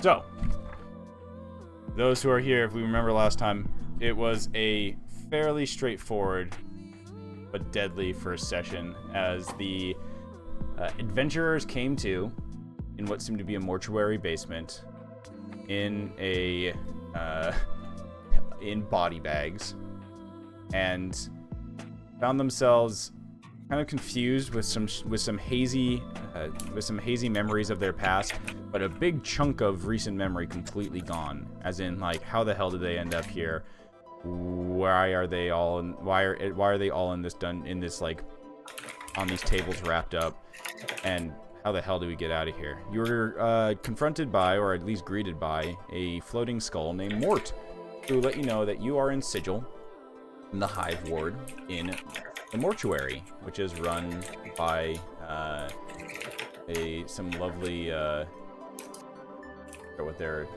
So, those who are here, if we remember last time, it was a fairly straightforward but deadly first session as the adventurers came to in what seemed to be a mortuary basement in body bags and found themselves kind of confused with some hazy memories of their past, but a big chunk of recent memory completely gone. As in, like, how the hell did they end up here? Why are they all in this like on these tables wrapped up? And how the hell do we get out of here? You were confronted by, or at least greeted by, a floating skull named Mort, who let you know that you are in Sigil, in the Hive Ward, in the mortuary, which is run by some lovely I forget what their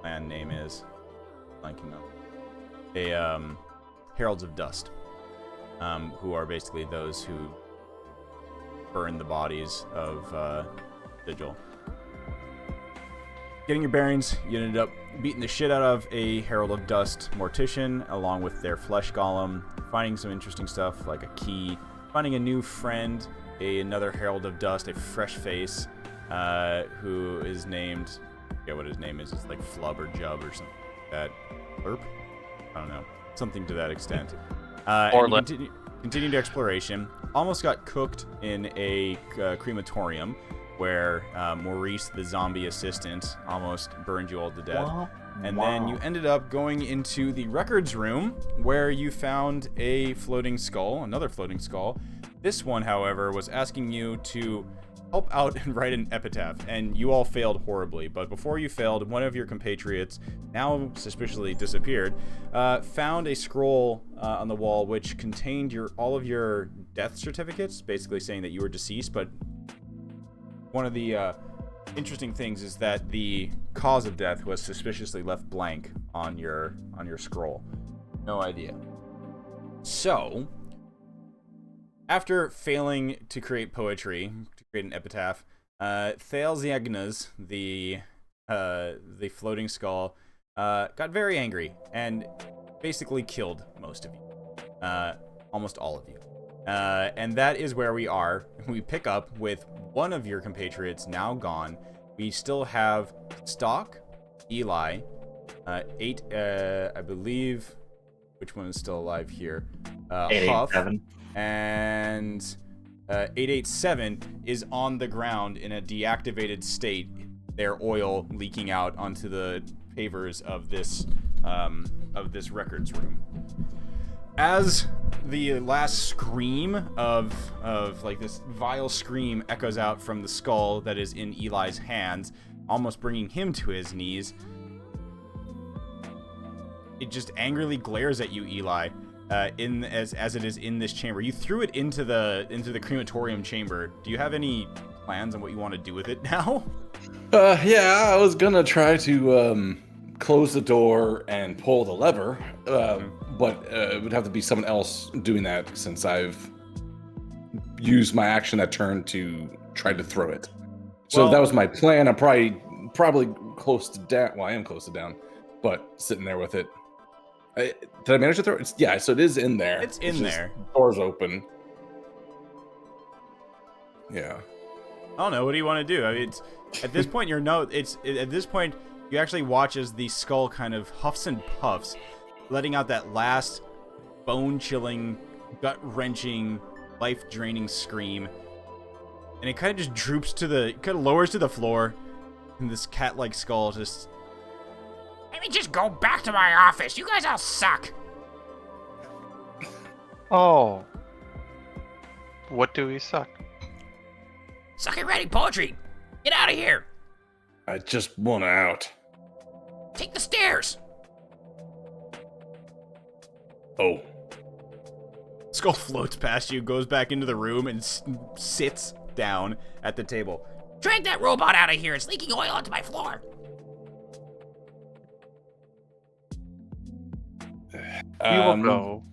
clan name is, blanking on. Heralds of Dust, who are basically those who burn the bodies of Sigil. Getting your bearings, you ended up beating the shit out of a Herald of Dust mortician along with their flesh golem, finding some interesting stuff like a key, finding a new friend, another Herald of Dust, a fresh face, who is named, I forget what his name is, it's like Flub or Jub or something like that. Blurp? I don't know. Something to that extent. And you continued exploration. Almost got cooked in a crematorium where Maurice, the zombie assistant, almost burned you all to death. Wow. And then you ended up going into the records room where you found a floating skull, another floating skull. This one, however, was asking you to help out and write an epitaph, and you all failed horribly. But before you failed, one of your compatriots, now suspiciously disappeared, found a scroll on the wall which contained all of your death certificates, basically saying that you were deceased. But one of the interesting things is that the cause of death was suspiciously left blank on your scroll. No idea. So, after failing to create poetry, to create an epitaph, Thales Yagnas, the floating skull, got very angry and basically killed most of you. Almost all of you. And that is where we are. We pick up with one of your compatriots now gone. We still have Stock, Eli, 8, I believe, which one is still alive here? Huff, and 887 is on the ground in a deactivated state, their oil leaking out onto the pavers of this records room. As the last scream of like this vile scream echoes out from the skull that is in Eli's hands, almost bringing him to his knees, it just angrily glares at you, Eli, as it is in this chamber. You threw it into the crematorium chamber. Do you have any plans on what you want to do with it now? Yeah, I was gonna try to close the door and pull the lever, but it would have to be someone else doing that since I've used my action that turn to try to throw it. So that was my plan. I'm probably close to down. Well, I am close to down, but sitting there with it. Did I manage to throw it? Yeah, so it is in there. It's in there. Door's open. Yeah. I don't know. What do you want to do? I mean, at this point, at this point, you actually watch as the skull kind of huffs and puffs, letting out that last bone-chilling, gut-wrenching, life-draining scream. And it kind of just droops lowers to the floor, and this cat-like skull just... Let me just go back to my office. You guys all suck. Oh. What do we suck? Suck at writing poetry. Get out of here. I just want out. Take the stairs. Oh. Skull floats past you, goes back into the room, and sits down at the table. Drag that robot out of here. It's leaking oil onto my floor. You will go.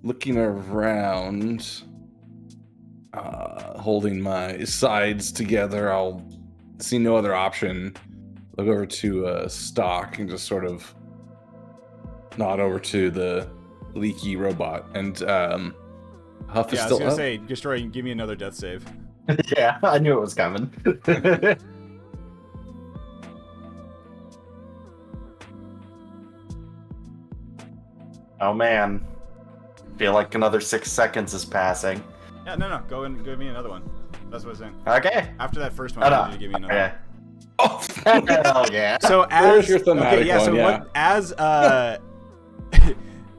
Looking around, holding my sides together, I'll see no other option, look over to Stock and just sort of nod over to the leaky robot. And Huff is Yeah, I was still gonna up. say, Destroy, give me another death save. Yeah, I knew it was coming. Oh man. Feel like another 6 seconds is passing. Yeah, no, go and give me another one. That's what I was saying. Okay. After that first one, I need to give me another Okay. Oh, Hell yeah. So There's as your thematic okay, yeah, so one, yeah. what as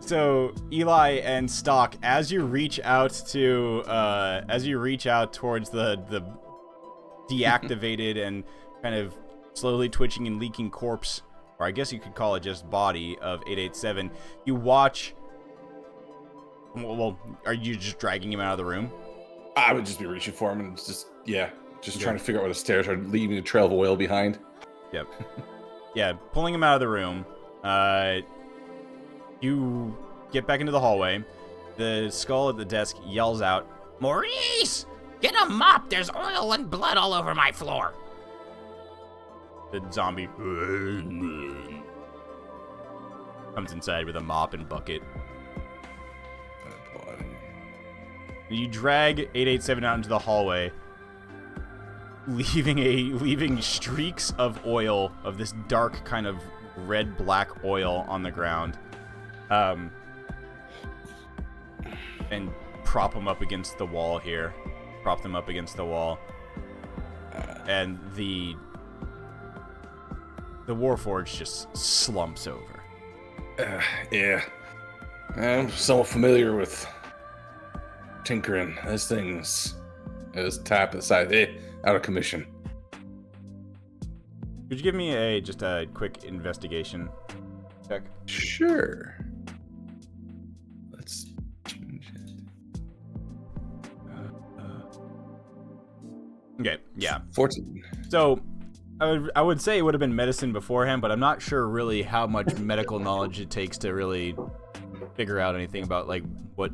so Eli and Stock, as you reach out towards the deactivated and kind of slowly twitching and leaking corpse, or I guess you could call it just body of 887, you watch. Well, are you just dragging him out of the room? I would just be reaching for him and just trying to figure out where the stairs are, leaving a trail of oil behind. Yep. Yeah, pulling him out of the room. You get back into the hallway. The skull at the desk yells out, Maurice! Get a mop! There's oil and blood all over my floor. the zombie comes inside with a mop and bucket. You drag 887 out into the hallway, leaving streaks of oil, of this dark kind of red-black oil on the ground, and prop them up against the wall here. Prop them up against the wall, and the Warforged just slumps over. Yeah, I'm somewhat familiar with tinkering. This thing's tap aside, out of commission. Could you give me just a quick investigation check? Sure. Let's change it. Okay, yeah. 14. So, I would say it would have been medicine beforehand, but I'm not sure really how much medical knowledge it takes to really figure out anything about, like, what...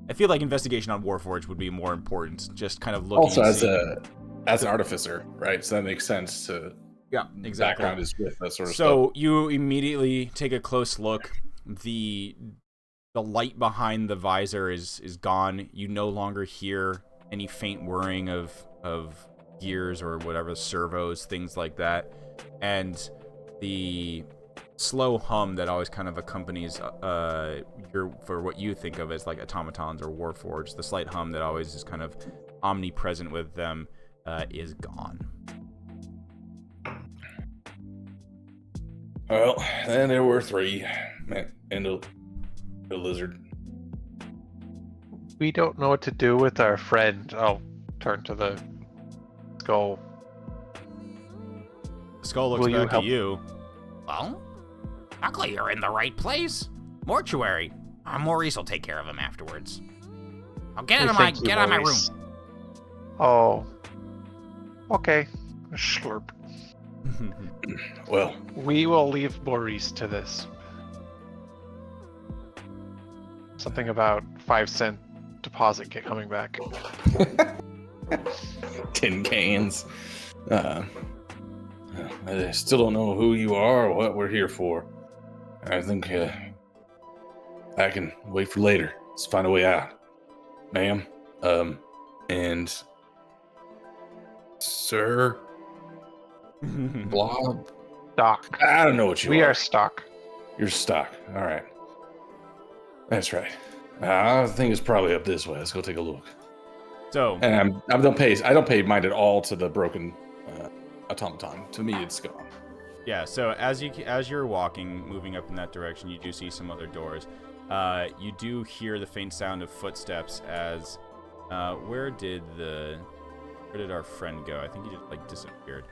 I feel like investigation on Warforged would be more important, just kind of looking... Also, and as an artificer, right? So that makes sense to... Yeah, exactly. Background is with that sort of So, stuff. you immediately take a close look. The light behind the visor is gone. You no longer hear any faint whirring of gears or whatever, servos, things like that. And the slow hum that always kind of accompanies for what you think of as like automatons or warforged, the slight hum that always is kind of omnipresent with them, is gone. Well, then there were 3. And a lizard. We don't know what to do with our friend. I'll turn to the skull. The skull looks Will you back help? at you. Well, luckily you're in the right place. Mortuary. Maurice will take care of him afterwards. I'll get out of Thank you, my room. Maurice. Oh. Okay. Slurp. Well, We will leave Maurice to this. Something about 5-cent deposit coming back. 10 cans. I still don't know who you are or what we're here for. I think I can wait for later. Let's find a way out. Ma'am. And Sir Blob. Stock. I don't know what you We are. are stock. You're Stock. All right. That's right. I think it's probably up this way. Let's go take a look. So, And I don't pay mind at all to the broken automaton. To me, it's gone. yeah, so as you're walking, moving up in that direction, you do see some other doors. You do hear the faint sound of footsteps as where did our friend go? I think he just like disappeared.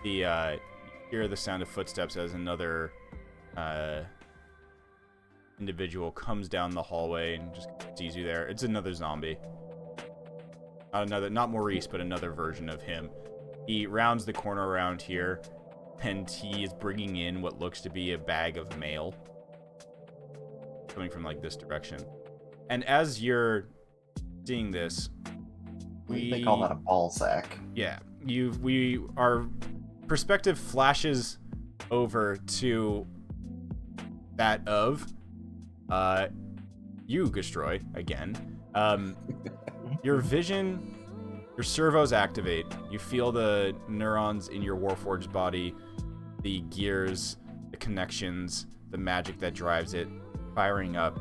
You hear the sound of footsteps as another individual comes down the hallway and just sees you there. It's another zombie. Not Maurice, but another version of him. He rounds the corner around here, and he is bringing in what looks to be a bag of mail coming from like this direction. And as you're seeing this, They call that a ball sack. yeah, our perspective flashes over to that of you, Gastroy, again. Your vision, your servos activate. You feel the neurons in your Warforged body, the gears, the connections, the magic that drives it, firing up.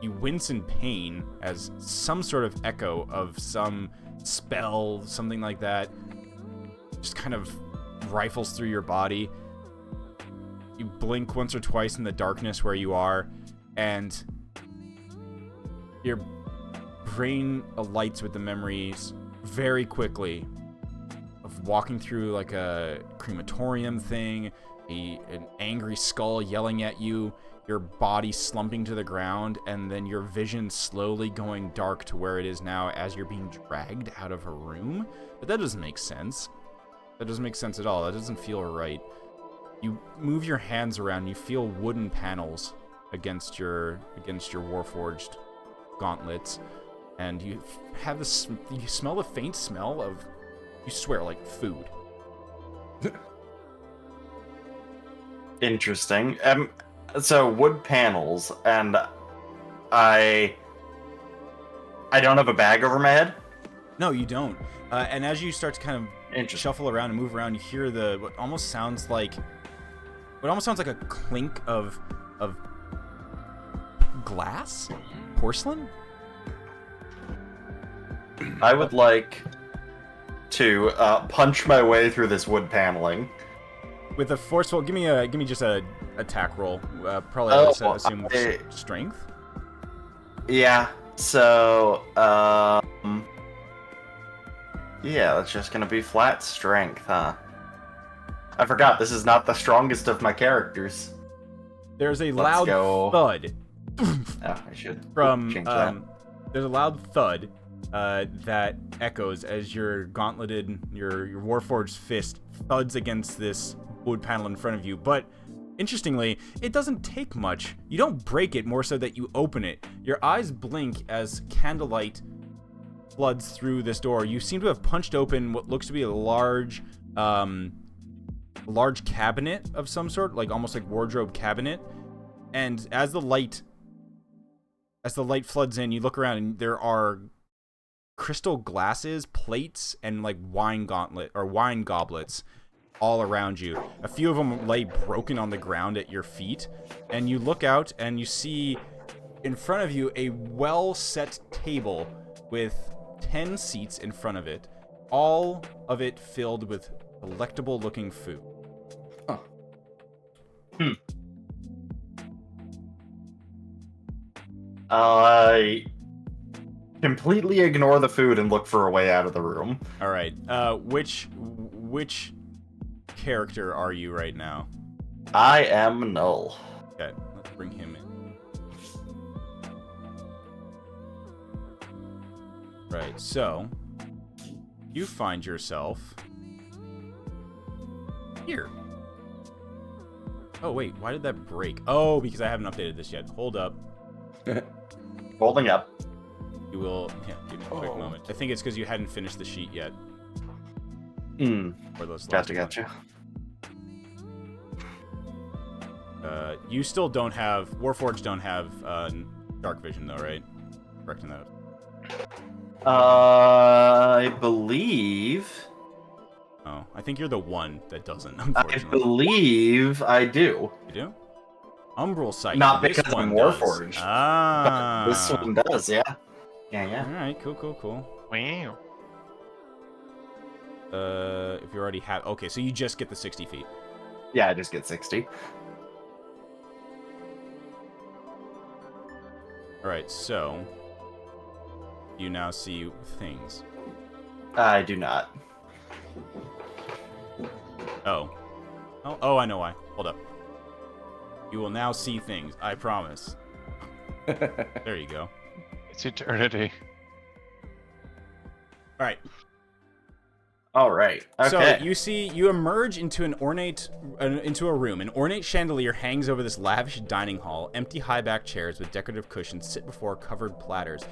You wince in pain as some sort of echo of some spell, something like that, just kind of rifles through your body. You blink once or twice in the darkness where you are, and your brain alights with the memories very quickly of walking through like a crematorium thing, an angry skull yelling at you, your body slumping to the ground, and then your vision slowly going dark to where it is now as you're being dragged out of a room. But that doesn't make sense. That doesn't make sense at all. That doesn't feel right. You move your hands around, you feel wooden panels against your Warforged gauntlets, and you have this. You smell the faint smell of, you swear, like food. Interesting. So wood panels, and I don't have a bag over my head. No, you don't. And as you start to kind of Interesting. shuffle around and move around, you hear what almost sounds like a clink of glass, porcelain. I would like to punch my way through this wood paneling. With a forceful, give me just a attack roll. Probably I would assume strength. Yeah. So yeah, that's just gonna be flat strength, huh? I forgot this is not the strongest of my characters. There's a Let's loud go. thud Oh, I should from change that. there's a loud thud that echoes as your gauntleted, your Warforged fist thuds against this wood panel in front of you. But interestingly, it doesn't take much. You don't break it, more so that you open it. Your eyes blink as candlelight floods through this door. You seem to have punched open what looks to be a large cabinet of some sort, like almost like wardrobe cabinet. And as the light floods in, you look around and there are crystal glasses, plates, and like wine goblets all around you. A few of them lay broken on the ground at your feet, and you look out and you see in front of you a well-set table with 10 seats in front of it, all of it filled with delectable looking food. Huh. I completely ignore the food and look for a way out of the room. All right. Which character are you right now? I am Null. Okay, let's bring him in. Right, so you find yourself here. Oh wait, why did that break? Oh, because I haven't updated this yet. Hold up. Holding up. You will. Yeah, give me a quick moment. I think it's because you hadn't finished the sheet yet. For those last Gotcha. You still don't have Warforged. Don't have dark vision though, right? Correct in that. I believe. Oh, I think you're the one that doesn't. I Unfortunately, believe I do. you do. Umbral sight. Not This because I'm one does. Warforged. Ah, This one does, yeah. Yeah. All right, cool. Wow. If you already have, okay, so you just get the 60 feet. Yeah, I just get 60. All right, so you now see things. I do not. Oh, I know why. Hold up. You will now see things. I promise. There you go. It's eternity. All right. All right. Okay. So you emerge into into a room. An ornate chandelier hangs over this lavish dining hall. Empty high-back chairs with decorative cushions sit before covered platters.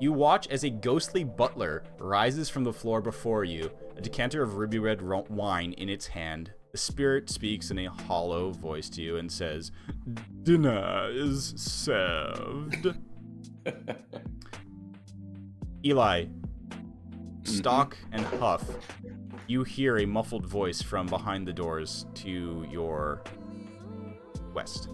You watch as a ghostly butler rises from the floor before you, a decanter of ruby red wine in its hand. The spirit speaks in a hollow voice to you and says, "Dinner is served." Eli, Stock and Huff, you hear a muffled voice from behind the doors to your west.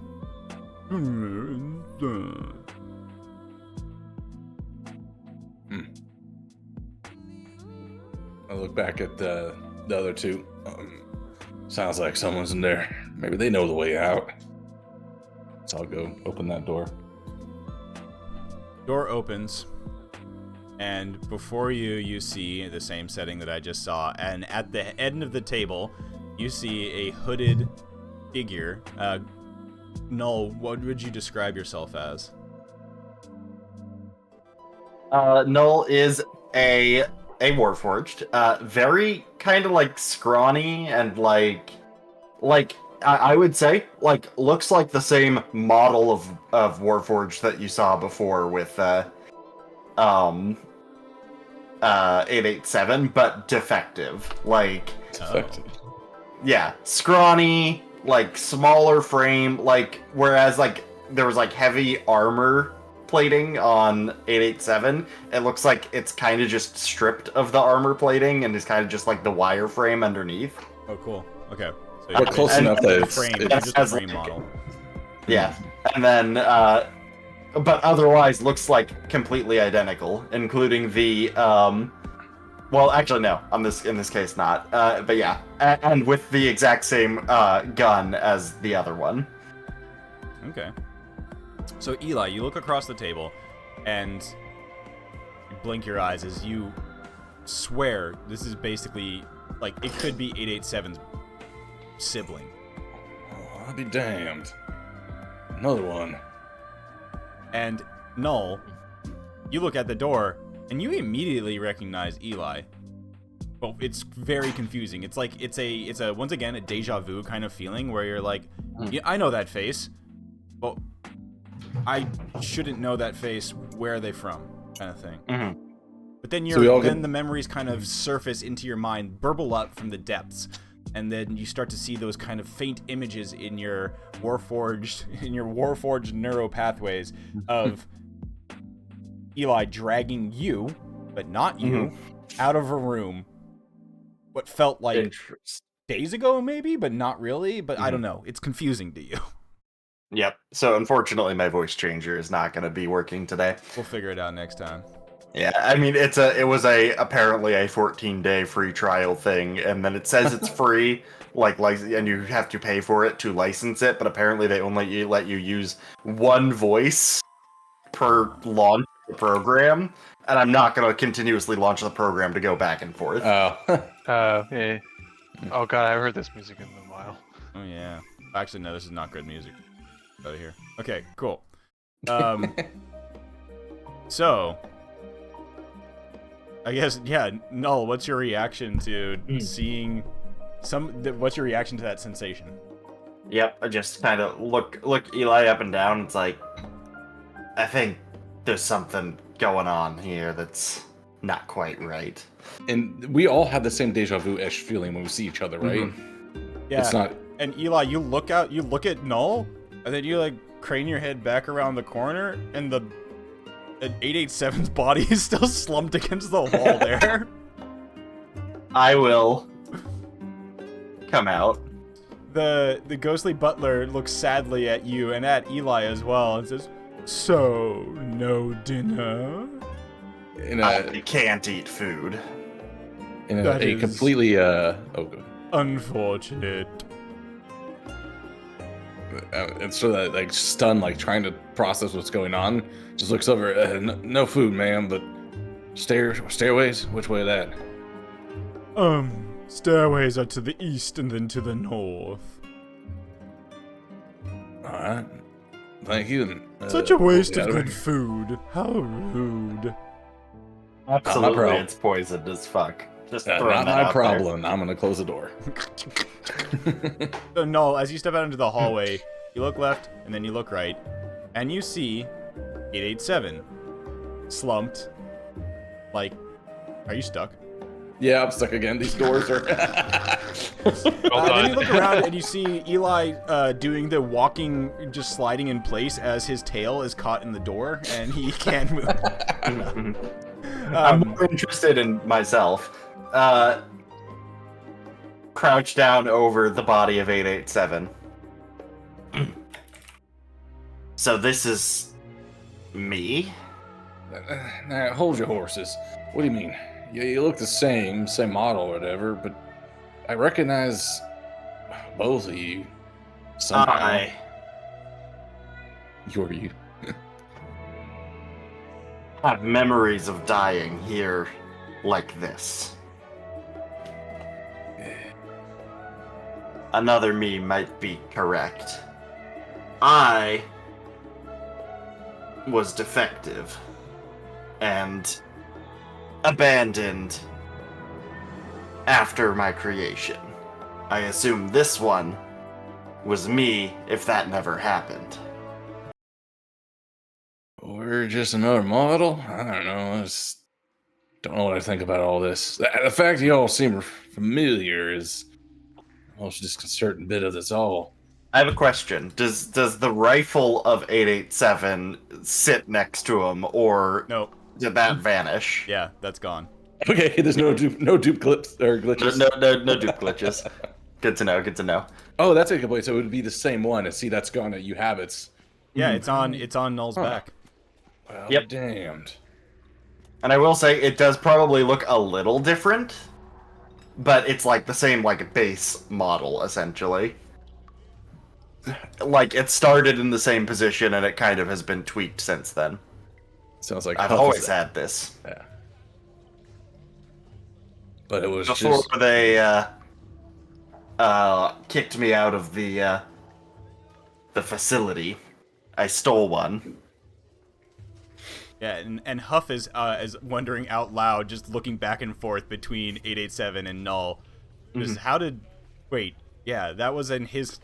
I look back at the other two. Sounds like someone's in there. Maybe they know the way out. So I'll go open that door. Door opens, and before you, you see the same setting that I just saw. And at the end of the table, you see a hooded figure. Null, what would you describe yourself as? Null is a Warforged. Very kind of like scrawny and like I would say like looks like the same model of Warforged that you saw before with 887, but defective. Like Defective. yeah, scrawny, like smaller frame, like whereas like there was like heavy armor plating on 887, it looks like it's kind of just stripped of the armor plating and is kind of just like the wireframe underneath. Oh, cool. Okay. So We're close enough that it's frame. it's Just a frame model. Yeah, and then but otherwise looks like completely identical, including the well, actually no, in this case not. But yeah, and with the exact same gun as the other one. Okay. So Eli, you look across the table, and you blink your eyes as you swear this is basically like it could be 887's sibling. Oh, I'll be damned. Another one. And Null, you look at the door, and you immediately recognize Eli. But it's very confusing. It's like it's a once again a deja vu kind of feeling where you're like, yeah, I know that face, but I shouldn't know that face. Where are they from? Kind of thing. Mm-hmm. But then the memories kind of surface into your mind, burble up from the depths, and then you start to see those kind of faint images in your warforged neural pathways of Eli dragging you, but not you, out of a room. What felt like days ago, maybe, but not really. But I don't know. It's confusing to you. Yep. So unfortunately, my voice changer is not going to be working today. We'll figure it out next time. Yeah, I mean it was apparently a 14-day free trial thing, and then it says it's free, and you have to pay for it to license it, but apparently they only let you use one voice per launch of the program, and I'm not going to continuously launch the program to go back and forth. Oh. Yeah. Oh god, I haven't heard this music in a while. Oh yeah. Actually, no, this is not good music. Out of here. Okay, cool. So, I guess Null. What's your reaction to seeing what's your reaction to that sensation? Yep, I just kind of look Eli up and down. It's like, I think there's something going on here that's not quite right. And we all have the same deja vu-ish feeling when we see each other, right? Yeah. It's not. And Eli, you look at Null, and then you like crane your head back around the corner, and the 887's body is still slumped against the wall there. I will come out. The ghostly butler looks sadly at you and at Eli as well and says, "So, no dinner?" I can't eat food. In That a is- completely good. Unfortunate. And so that like stunned, like trying to process what's going on, just looks over. No food, ma'am, but stairways. Which way that? Stairways are to the east and then to the north. All right. Thank you. Such a waste of yeah, good food. How rude. Absolutely, problem. it's poisoned as fuck. Just throwing not that my out problem. I'm gonna close the door. So Null, as you step out into the hallway, you look left and then you look right, and you see 887 slumped Like, are you stuck? Yeah, I'm stuck again. These doors are. Then you look around and you see Eli doing the walking, just sliding in place as his tail is caught in the door and he can't move. I'm more interested in myself. Crouch down over the body of 887. So this is me? Now, hold your horses. What do you mean? You look the same model or whatever, but I recognize both of you somehow. You're you. Have memories of dying here like this. Another me might be correct. I was defective and abandoned after my creation. I assume this one was me if that never happened. We're just another model? I don't know. I just don't know what I think about all this. The fact you all seem familiar is the most disconcerting bit of this all. I have a question. Does the rifle of 887 sit next to him, or Nope. did that vanish? Yeah, that's gone. Okay, there's no dupe clips or glitches. No dupe glitches. Good to know. Good to know. Oh, that's a good point. So it would be the same one. And see, that's gone. You have it. Yeah, it's on Null's back. Well, Yep. damned. And I will say it does probably look a little different, but it's like the same like base model essentially. Like it started in the same position and it kind of has been tweaked since then. Sounds like I've Huff always is- had this. Yeah. But it was Before just they kicked me out of the facility, I stole one. Yeah, and Huff is wondering out loud, just looking back and forth between 887 and Null. Just how did... Wait, yeah, that was at his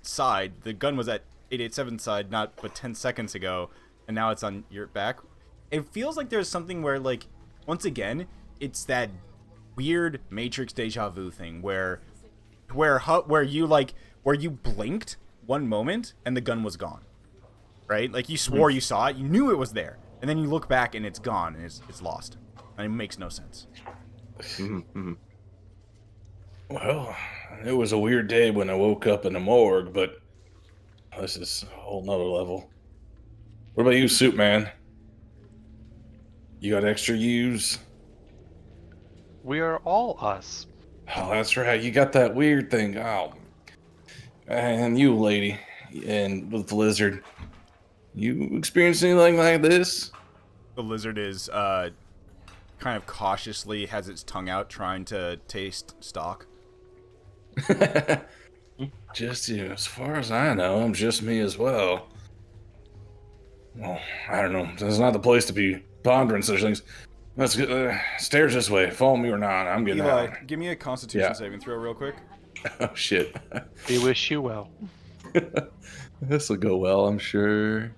side. The gun was at 887's side but 10 seconds ago, and now it's on your back. It feels like there's something where, like, once again, it's that weird Matrix deja vu thing where you blinked one moment and the gun was gone. Right? Like, you swore you saw it, you knew it was there, and then you look back and it's gone, and it's lost. And it makes no sense. well, it was a weird day when I woke up in the morgue, but this is a whole nother level. What about you, Soup Man? You got extra U's? We are all us. Oh, that's right. You got that weird thing. Oh, and you, lady, and with the lizard. You experienced anything like this? The lizard is kind of cautiously has its tongue out, trying to taste stock. Just you. As far as I know, I'm just me as well. Well, I don't know. This is not the place to be pondering such things. Let's get stairs this way. Follow me or not. I'm getting Eli, out. give me a Constitution Yeah. saving throw real quick. Oh shit. We wish you well. This will go well, I'm sure.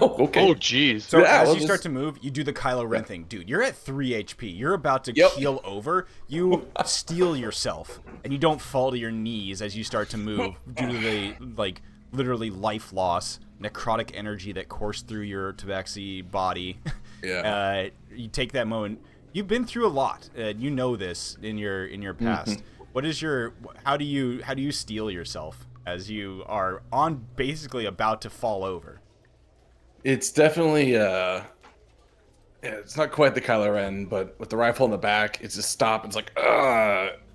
Oh, okay. Oh, jeez. So Yeah, as we'll you just- start to move, you do the Kylo Ren thing. Dude, you're at 3 HP. You're about to Yep. keel over. You steal yourself, and you don't fall to your knees as you start to move due to the, like, literally life loss, necrotic energy that coursed through your tabaxi body. Yeah. You take that moment. You've been through a lot. You know this in your past. What is your... How do you steal yourself as you are basically about to fall over? It's definitely yeah, it's not quite the Kylo Ren, but with the rifle in the back, it's just stop. It's like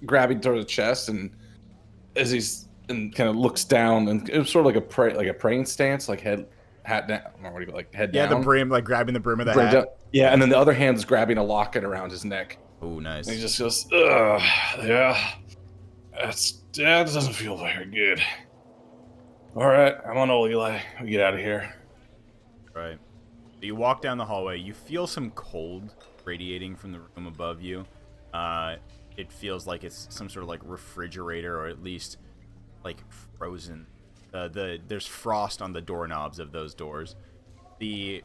grabbing towards the chest, and as he's and kind of looks down, and it was sort of like a praying stance, like hat down, or what do you like head Yeah, down. the brim, like grabbing the brim of the Brim hat. down. Yeah, and then the other hand's grabbing a locket around his neck. Oh, nice. And he just goes, ugh, yeah, that doesn't feel very good. All right, I'm on old Eli. We get out of here. Right. You walk down the hallway. You feel some cold radiating from the room above you. It feels like it's some sort of like refrigerator, or at least like frozen. There's frost on the doorknobs of those doors. The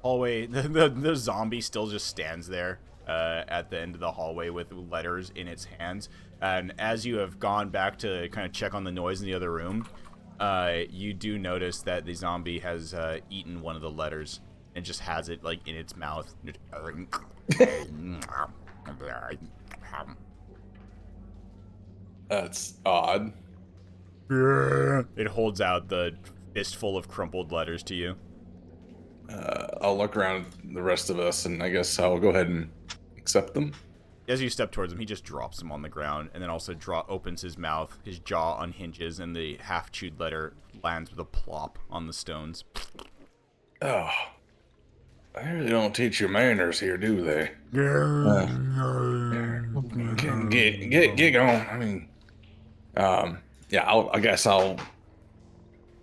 hallway, the zombie still just stands there at the end of the hallway with letters in its hands. And as you have gone back to kind of check on the noise in the other room, you do notice that the zombie has eaten one of the letters and just has it like in its mouth. That's odd. It holds out the fistful of crumpled letters to you. I'll look around the rest of us, and I guess I'll go ahead and accept them. As you step towards him, he just drops them on the ground, and then also opens his mouth. His jaw unhinges, and the half-chewed letter lands with a plop on the stones. Oh, they really don't teach you manners here, do they? Get going. I mean, yeah. I guess I'll.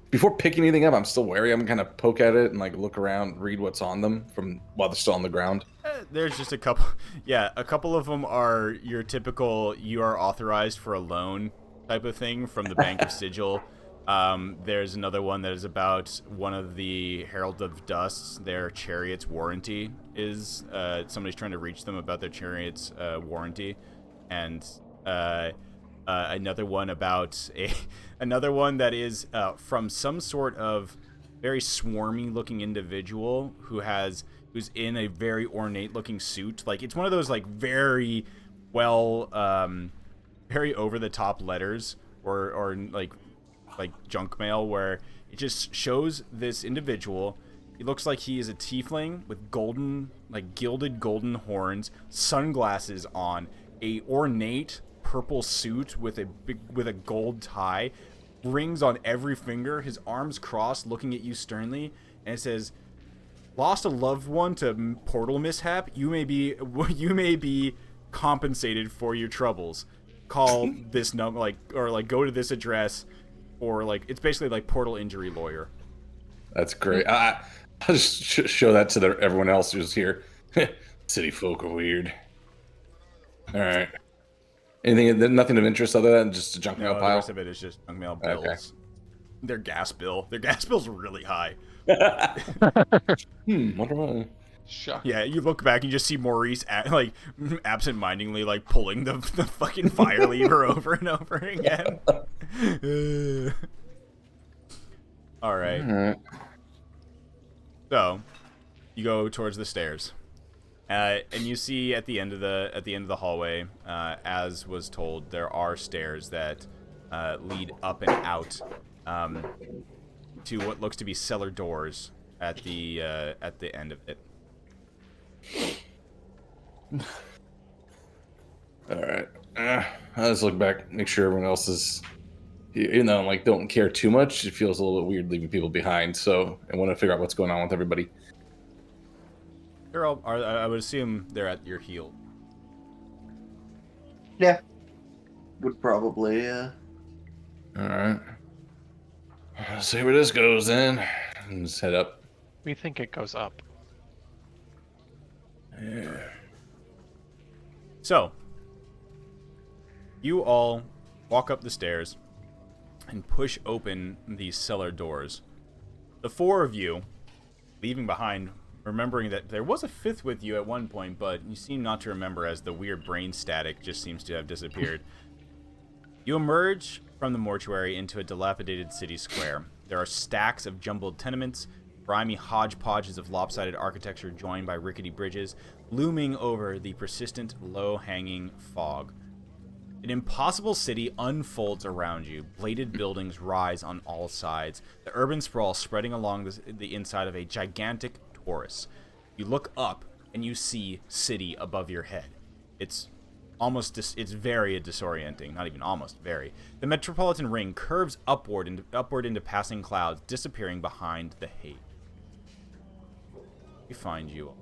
Before picking anything up, I'm still wary. I'm gonna poke at it and like look around, read what's on them from while they're still on the ground. There's just a couple. Yeah, a couple of them are your typical "you are authorized for a loan" type of thing from the Bank of Sigil. There's another one that is about one of the Herald of Dusts. Their chariot's warranty is somebody's trying to reach them about their chariot's warranty, and another one about another one that is from some sort of very swarmy looking individual who's in a very ornate looking suit. Like it's one of those like very well very over the top letters or like junk mail where it just shows this individual. He looks like he is a tiefling with golden, like gilded golden horns, sunglasses on, a ornate purple suit with a gold tie, rings on every finger, his arms crossed, looking at you sternly, and it says, "Lost a loved one to portal mishap. You may be compensated for your troubles. Call this number, or go to this address." Or it's basically like portal injury lawyer. That's great. I'll just show that to everyone else who's here. City folk are weird. All right. Nothing of interest other than just a junk mail pile? The rest of it is just junk mail bills. Okay. Their gas bill's really high. Wonder why. Shock. Yeah, you look back and you just see Maurice absent-mindedly pulling the fucking fire lever over and over again. All right. So, you go towards the stairs, and you see at the end of the hallway, as was told, there are stairs that lead up and out to what looks to be cellar doors at the end of it. All right. I'll just look back, make sure everyone else is, even though I don't care too much, it feels a little bit weird leaving people behind. So I want to figure out what's going on with everybody. I would assume they're at your heel. Yeah. Would probably, All right. Let's see where this goes then. And just head up. We think it goes up. Yeah. So, you all walk up the stairs and push open these cellar doors. The four of you, leaving behind, remembering that there was a fifth with you at one point, but you seem not to remember as the weird brain static just seems to have disappeared. You emerge from the mortuary into a dilapidated city square. There are stacks of jumbled tenements, grimy hodgepodges of lopsided architecture joined by rickety bridges, looming over the persistent, low-hanging fog. An impossible city unfolds around you. Bladed buildings rise on all sides, the urban sprawl spreading along the inside of a gigantic torus. You look up, and you see city above your head. It's very disorienting. Not even almost, very. The metropolitan ring curves upward into passing clouds, disappearing behind the haze. We find you.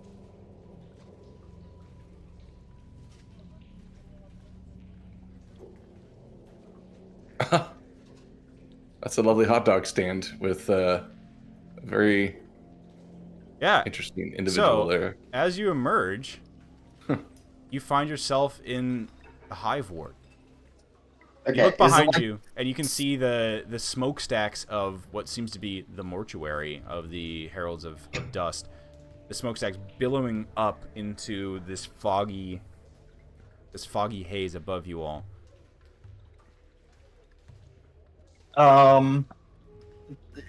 That's a lovely hot dog stand with a very interesting individual there. As you emerge, you find yourself in the hive ward. Okay, you look behind you, and you can see the smokestacks of what seems to be the mortuary of the Heralds of Dust. the smokestacks billowing up into this foggy haze above you all.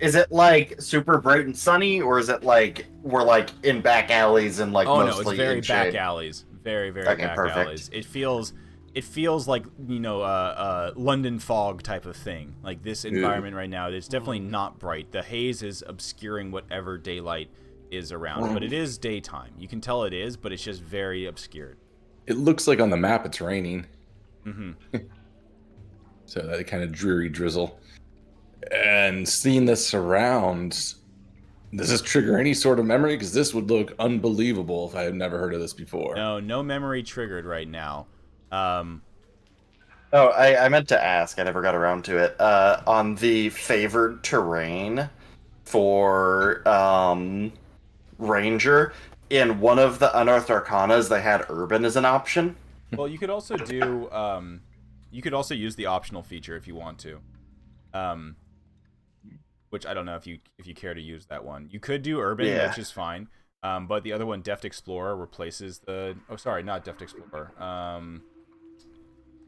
Is it like super bright and sunny, or is it like we're like in back alleys and like Oh no, mostly it's very in back shade? alleys. Very, very Okay, back perfect. alleys. It feels like, you know, London fog type of thing. Like this environment right now, it's definitely not bright. The haze is obscuring whatever daylight is around, but it is daytime. You can tell it is, but it's just very obscured. It looks like on the map it's raining. Mm-hmm. So that kind of dreary drizzle. And seeing the surrounds, does this trigger any sort of memory? Because this would look unbelievable if I had never heard of this before. No memory triggered right now. Oh, I meant to ask. I never got around to it. On the favored terrain for Ranger, in one of the Unearthed Arcanas, they had Urban as an option. Well, you could also do. You could also use the optional feature if you want to. Which I don't know if you care to use that one. You could do Urban, Yeah. which is fine. But the other one, Deft Explorer, replaces the. Oh, sorry, not Deft Explorer.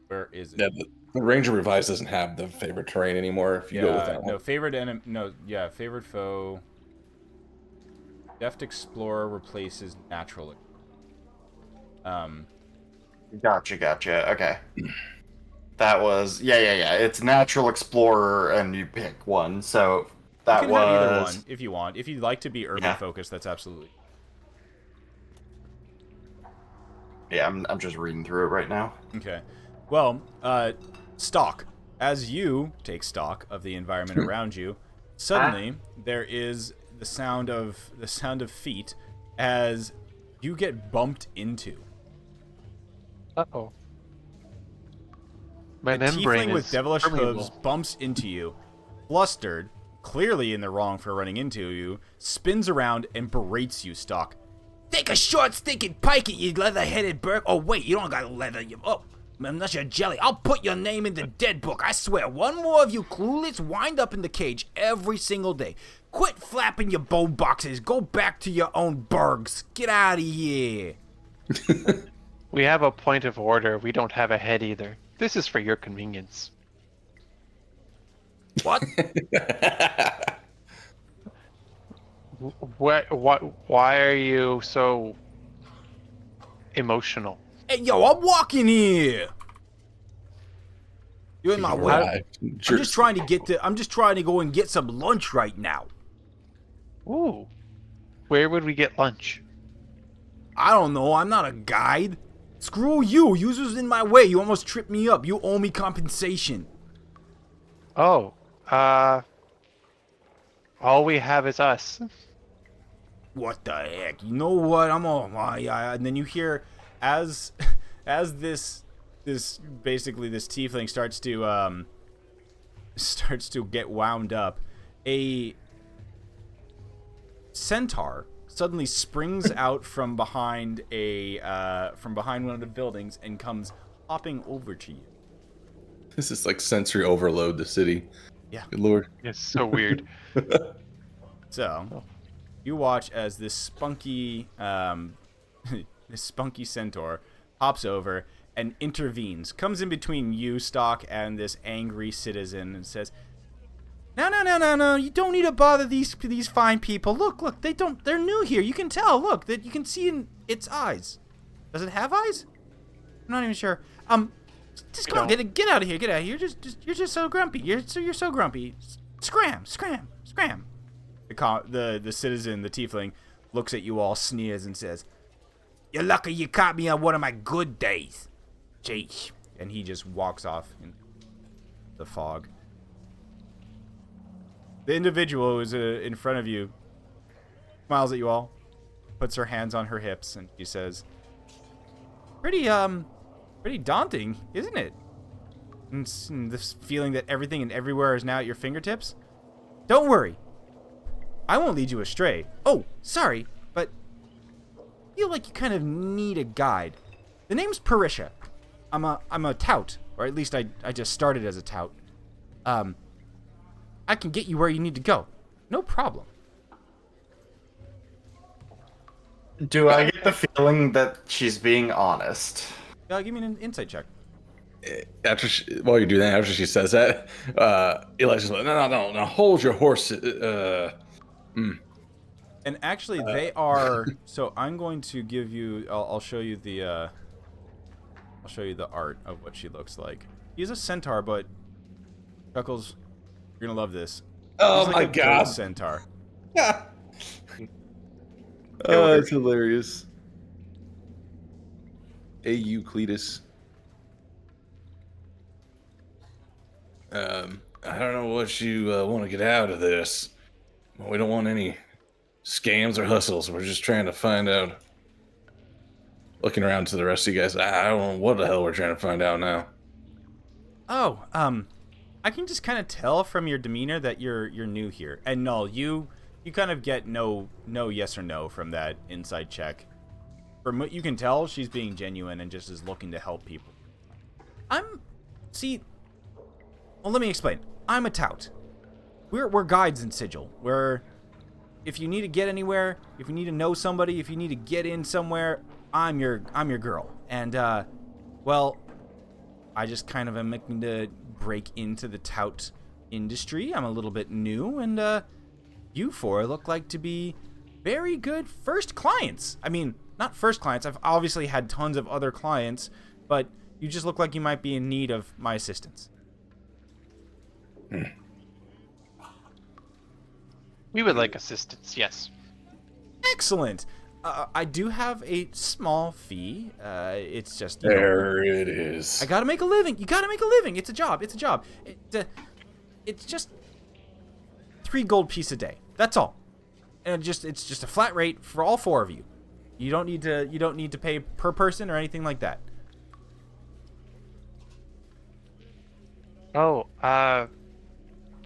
Where is it? Yeah, the Ranger Revised doesn't have the favorite terrain anymore if you go with that one. No, favored enemy. No, yeah, favored foe. Deft Explorer replaces natural. Gotcha. Okay. That was yeah. It's Natural Explorer, and you pick one. So that You can have either was one if you want. If you'd like to be urban Yeah. focused, that's absolutely. yeah. I'm just reading through it right now. Okay. Well, stock. As you take stock of the environment around you, suddenly there is the sound of feet as you get bumped into. Uh-oh. My The membrane tiefling with is devilish permeable. hooves bumps into you, flustered, clearly in the wrong for running into you, spins around and berates you, Stock. Take a short stinking pike at you leather-headed bird. Oh, wait, you don't got a leather. Oh, unless you're jelly. I'll put your name in the dead book. I swear, one more of you clueless wind up in the cage every single day. Quit flapping your bone boxes. Go back to your own burgs. Get out of here. We have a point of order. We don't have a head either. This is for your convenience. What? Why are you so emotional? Hey, yo, I'm walking here. You're in my way. Right. I'm just trying to go and get some lunch right now. Ooh. Where would we get lunch? I don't know. I'm not a guide. Screw you. You was in my way. You almost tripped me up. You owe me compensation. Oh, all we have is us. What the heck? You know what? I'm all and then you hear as this basically this tiefling starts to get wound up, a centaur suddenly springs out from behind one of the buildings and comes hopping over to you. This is like sensory overload, the city. Yeah. Good lord. It's so weird. So, you watch as this spunky centaur hops over and intervenes, comes in between you, Stock, and this angry citizen, and says, No, you don't need to bother these fine people. Look, they're new here. You can tell, look, that you can see in its eyes. Does it have eyes? I'm not even sure. Just go on, get out of here, get out of here. You're just so grumpy. You're so grumpy. Scram. The citizen, the tiefling, looks at you all, sneers, and says, You're lucky you caught me on one of my good days. Jeez. And he just walks off in the fog. The individual who's in front of you smiles at you all, puts her hands on her hips, and she says, Pretty daunting, isn't it? And this feeling that everything and everywhere is now at your fingertips? Don't worry. I won't lead you astray. Oh, sorry, but I feel like you kind of need a guide. The name's Parisha. I'm a tout, or at least I just started as a tout. I can get you where you need to go. No problem. Do I get the feeling that she's being honest? Give me an insight check. While you're doing that, after she says that, Eli's just like, no, hold your horse. And actually, they are. So I'm going to give you. I'll show you the. I'll show you the art of what she looks like. He's a centaur, but Chuckles, you're gonna love this. Oh He's my like a god, ghost centaur. oh, that's hilarious. Hey, Euclides. I don't know what you want to get out of this. We don't want any scams or hustles. We're just trying to find out. Looking around to the rest of you guys, I don't know what the hell we're trying to find out now. Oh, I can just kind of tell from your demeanor that you're new here. And no, you kind of get no yes or no from that inside check. From what you can tell, she's being genuine and just is looking to help people. Well, let me explain. I'm a tout. We're guides in Sigil. If you need to get anywhere, if you need to know somebody, if you need to get in somewhere, I'm your girl. And well, I just kind of am looking to break into the tout industry. I'm a little bit new, and you four look like to be very good first clients. I mean, not first clients. I've obviously had tons of other clients, but you just look like you might be in need of my assistance. We would like assistance, yes. Excellent. I do have a small fee. It's just you know, There it is. I gotta make a living. You gotta make a living. It's a job. It's a job. It's just 3 gold piece a day. That's all. And it's just a flat rate for all 4 of you. You don't need to pay per person or anything like that. Oh,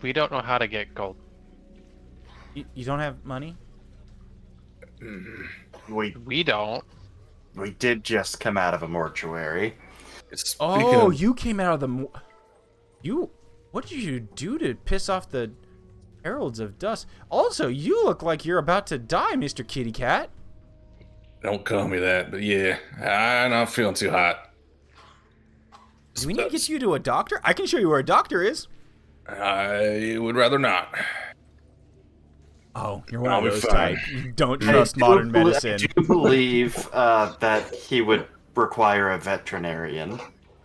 we don't know how to get gold. You don't have money? We don't. We did just come out of a mortuary. Oh, you came out of the. What did you do to piss off the heralds of dust? Also, you look like you're about to die, Mr. Kitty Cat. Don't call me that, but yeah, I'm not feeling too hot. Do we need to get you to a doctor? I can show you where a doctor is. I would rather not. Oh, you're one I'll of be those fine. type. You don't trust modern medicine. I do believe that he would require a veterinarian.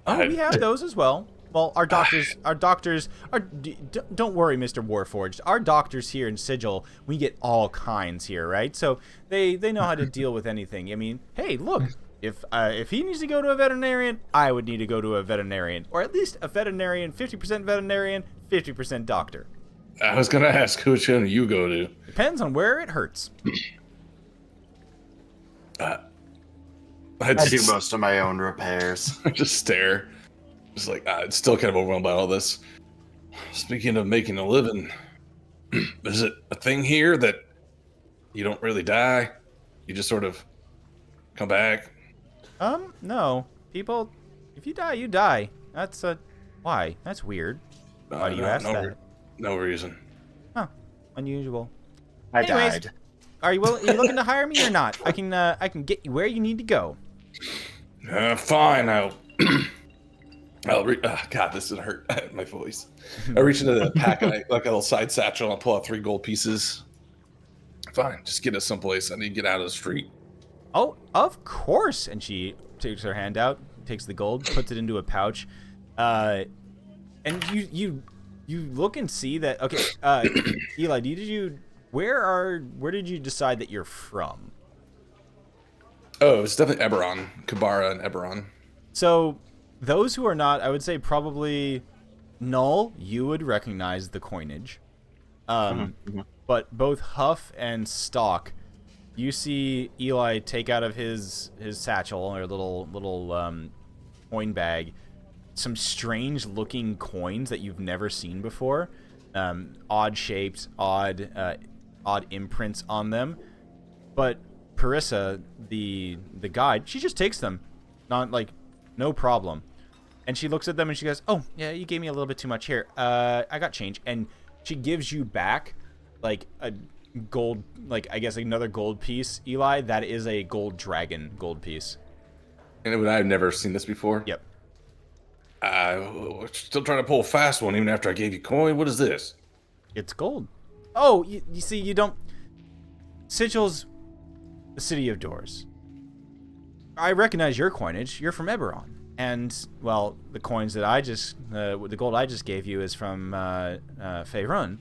Oh, we have those as well. Well, our doctors are. Don't worry, Mr. Warforged. Our doctors here in Sigil, we get all kinds here, right? So they know how to deal with anything. I mean, hey, look, if he needs to go to a veterinarian, I would need to go to a veterinarian, or at least a veterinarian, 50% veterinarian, 50% doctor. I was gonna ask which one you go to. Depends on where it hurts. I I do most of my own repairs. just stare. Just like, it's still kind of overwhelmed by all this. Speaking of making a living, is it a thing here that you don't really die? You just sort of come back? No. People, if you die, you die. That's why? That's weird. Why do you ask that? No reason. Huh. Unusual. I Anyways, died. Are you looking to hire me or not? I can get you where you need to go. Fine. God, this is hurt my voice. I reach into the pack and like a little side satchel and I pull out 3 gold pieces. Fine, just get us someplace. I need to get out of the street. Oh, of course. And she takes her hand out, takes the gold, puts it into a pouch, and you look and see that. Okay, Eli, where did you decide that you're from? Oh, it's definitely Eberron, Kabara, and Eberron. So, those who are not, I would say probably Null, you would recognize the coinage. But both Huff and Stalk, you see Eli take out of his satchel or little coin bag some strange looking coins that you've never seen before. Odd shaped, odd imprints on them. But Parissa, the guide, she just takes them. Not like no problem. And she looks at them and she goes, "Oh, yeah, you gave me a little bit too much here. I got change." And she gives you back like gold, like I guess another gold piece, Eli. That is a gold dragon gold piece. And I've never seen this before. Yep. Still trying to pull a fast one even after I gave you coin. What is this? It's gold. Oh, you see, you don't. Sigil's the city of doors. I recognize your coinage. You're from Eberron. And, well, the coins that the gold I just gave you is from Faerun.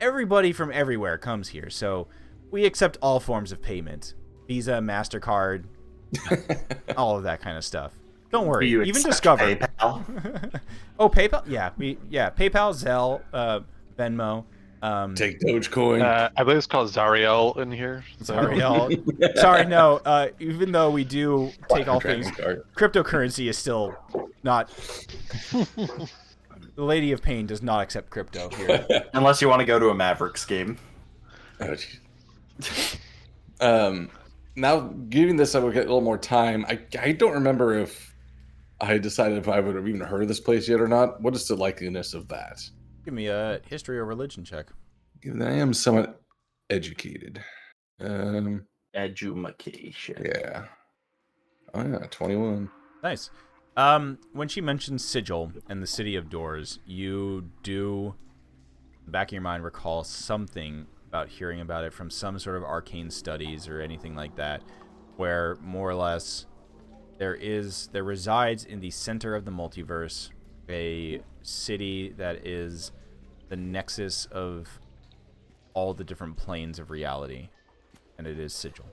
Everybody from everywhere comes here, so we accept all forms of payment. Visa, MasterCard, all of that kind of stuff. Don't worry. You Even accept Discover. PayPal? Oh, PayPal? Yeah, PayPal, Zelle, Venmo. Take Dogecoin. I believe it's called Zariel in here. So. Zariel. Sorry, no. Even though we do take all Dragon things, card. cryptocurrency is still not. The Lady of Pain does not accept crypto here. Unless you want to go to a Mavericks game. Oh, now, giving this, I would get a little more time. I don't remember if I decided if I would have even heard of this place yet or not. What is the likeliness of that? Give me a history or religion check. Given that I am somewhat educated. Edumacation. Yeah. Oh, yeah, 21. Nice. When she mentions Sigil and the City of Doors, you do, in the back of your mind, recall something about hearing about it from some sort of arcane studies or anything like that, where more or less there resides in the center of the multiverse a city that is the nexus of all the different planes of reality, and it is Sigil.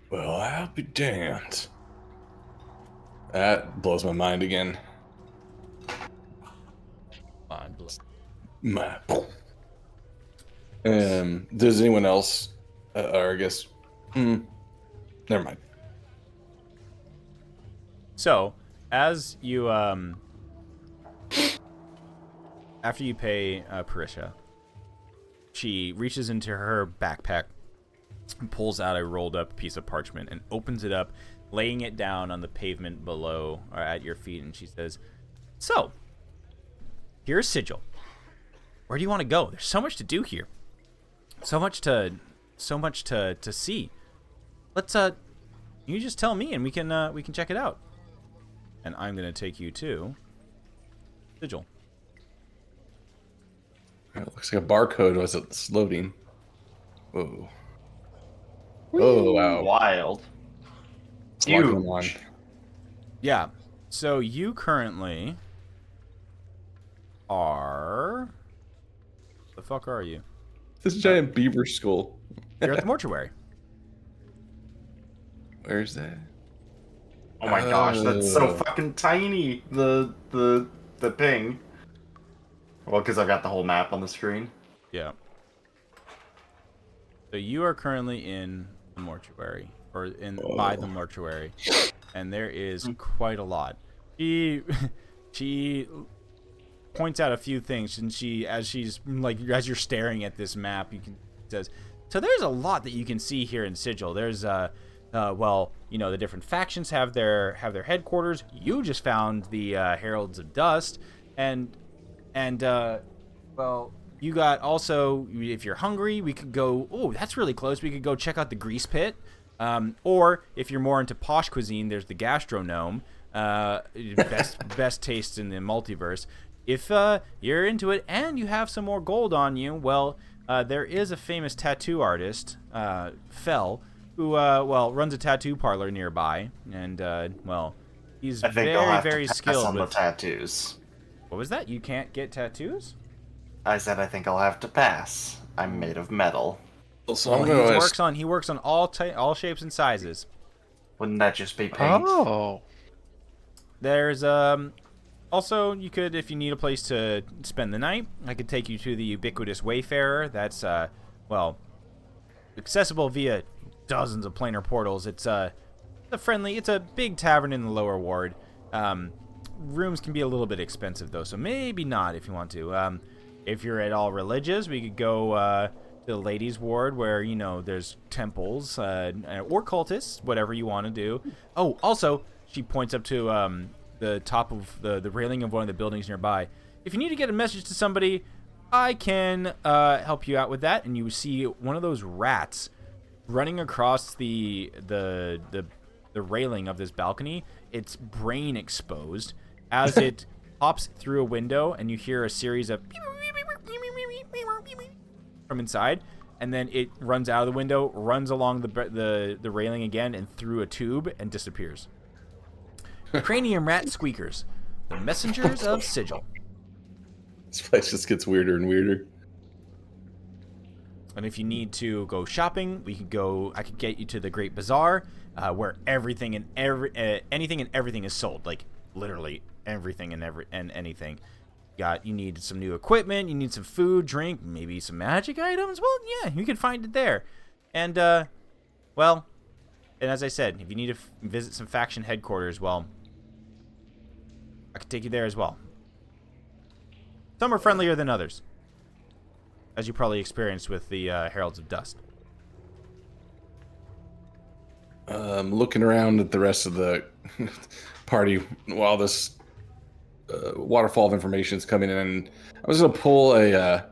Well, I'll be damned. That blows my mind again. Mind blown. Does anyone else, or I guess, never mind. So, as you after you pay Parisha, she reaches into her backpack and pulls out a rolled up piece of parchment and opens it up, laying it down on the pavement below or at your feet, and she says, "So, here's Sigil. Where do you want to go? There's so much to do here. So much to see. Let's you just tell me and we can check it out." And I'm going to take you to Sigil. It looks like a barcode as it's loading. Whoa. Oh, wow. Wild. It's a lot going on. Huge. Yeah. So you currently are... The fuck are you? This giant beaver skull. You're at the mortuary. Where's that? Oh my gosh, that's so fucking tiny. The ping. Well, because I've got the whole map on the screen. Yeah. So you are currently in the mortuary, or by the mortuary, and there is quite a lot. She points out a few things, and as you're staring at this map, says, so there's a lot that you can see here in Sigil. There's well, you know, the different factions have their headquarters. You just found the Heralds of Dust, and well, you got also, if you're hungry, we could go, oh, that's really close. We could go check out the Grease Pit. Or if you're more into posh cuisine, there's the Gastronome. Best taste in the multiverse. If you're into it and you have some more gold on you, well, there is a famous tattoo artist, Fell, who, runs a tattoo parlor nearby. And, he's I think I'll have very to pass skilled on with... the tattoos. What was that? You can't get tattoos? I said I think I'll have to pass. I'm made of metal. So Well, I'm gonna he works on all shapes and sizes. Wouldn't that just be paint? Oh. There's also, you could, if you need a place to spend the night, I could take you to the ubiquitous Wayfarer. That's accessible via dozens of planar portals. It's a big tavern in the lower ward. Rooms can be a little bit expensive though, so maybe not if you want to. If you're at all religious, we could go to the ladies' ward where, you know, there's temples or cultists, whatever you want to do. Oh, also, she points up to the top of the railing of one of the buildings nearby. If you need to get a message to somebody, I can help you out with that, and you see one of those rats running across the railing of this balcony. Its brain exposed as it hops through a window, and you hear a series of from inside, and then it runs out of the window, runs along the railing again, and through a tube, and disappears. Cranium rat squeakers, the messengers of Sigil. This place just gets weirder and weirder. And if you need to go shopping, we could go. I could get you to the Great Bazaar, where everything and anything and everything is sold. Like literally everything and anything. You need some new equipment. You need some food, drink, maybe some magic items. Well, yeah, you can find it there. And well, and as I said, if you need to visit some faction headquarters, well, I could take you there as well. Some are friendlier than others, as you probably experienced with the Heralds of Dust. Looking around at the rest of the party while this waterfall of information is coming in, I was going to pull a...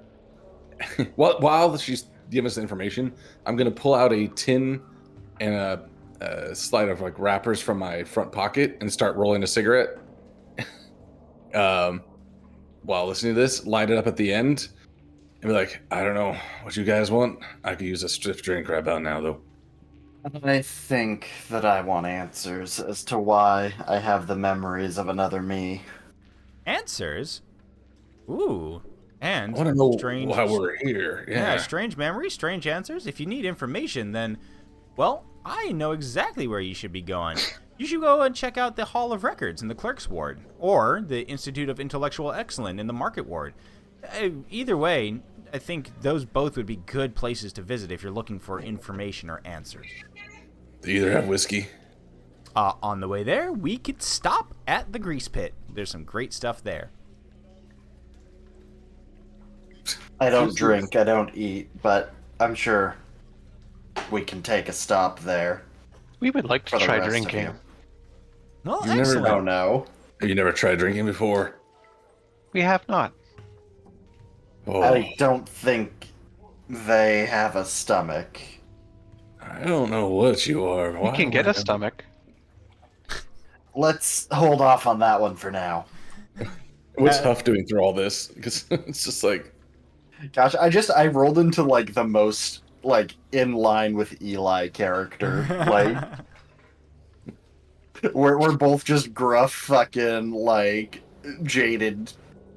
while she's giving us the information, I'm going to pull out a tin and a slide of like wrappers from my front pocket and start rolling a cigarette. While listening to this, light it up at the end, and be like, I don't know what you guys want. I could use a stiff drink right about now, though. I think that I want answers as to why I have the memories of another me. Answers? Ooh. And I want to know strange, why we're here. yeah, strange memories, strange answers. If you need information, then, well, I know exactly where you should be going. You should go and check out the Hall of Records in the Clerks Ward, or the Institute of Intellectual Excellence in the Market Ward. Either way, I think those both would be good places to visit if you're looking for information or answers. They either have whiskey. On the way there, we could stop at the Grease Pit. There's some great stuff there. I don't drink, I don't eat, but I'm sure we can take a stop there. We would like to For the try rest of drinking. you. Well, You never excellent. Oh no. Have you never tried drinking before? We have not. Oh, I don't think they have a stomach. I don't know what you are. We can get a stomach. Let's hold off on that one for now. What's Huff doing through all this? Because it's just like, Gosh, I rolled into like the most like in line with Eli character. Like we're both just gruff fucking like jaded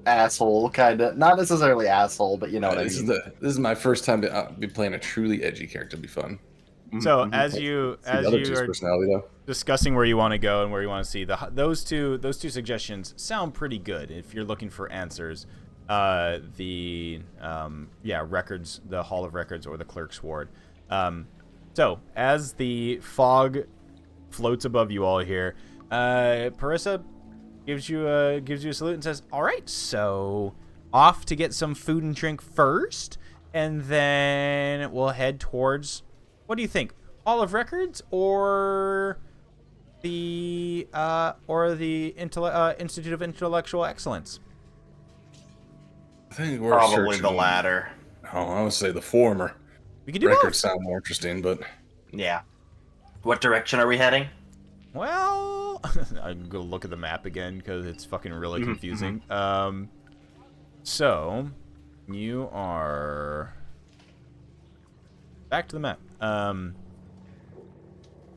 asshole kind of, not necessarily asshole, but you know what I this mean. is my first time to be playing a truly edgy character. It'll be fun. So Mhm. as you See the other two's are personality though. discussing where you want to go and where you want to see those two suggestions sound pretty good if you're looking for answers. Records, the Hall of Records or the Clerks Ward. So as the fog floats above you all here, Parissa gives you a salute and says, "All right, so off to get some food and drink first, and then we'll head towards. What do you think? Hall of Records or the Institute of Intellectual Excellence?" I think we're Probably searching. the latter. Oh, I would say the former. We could do Records both. sound more interesting, but Yeah. What direction are we heading? Well, I can go look at the map again because it's fucking really confusing. So you are back to the map.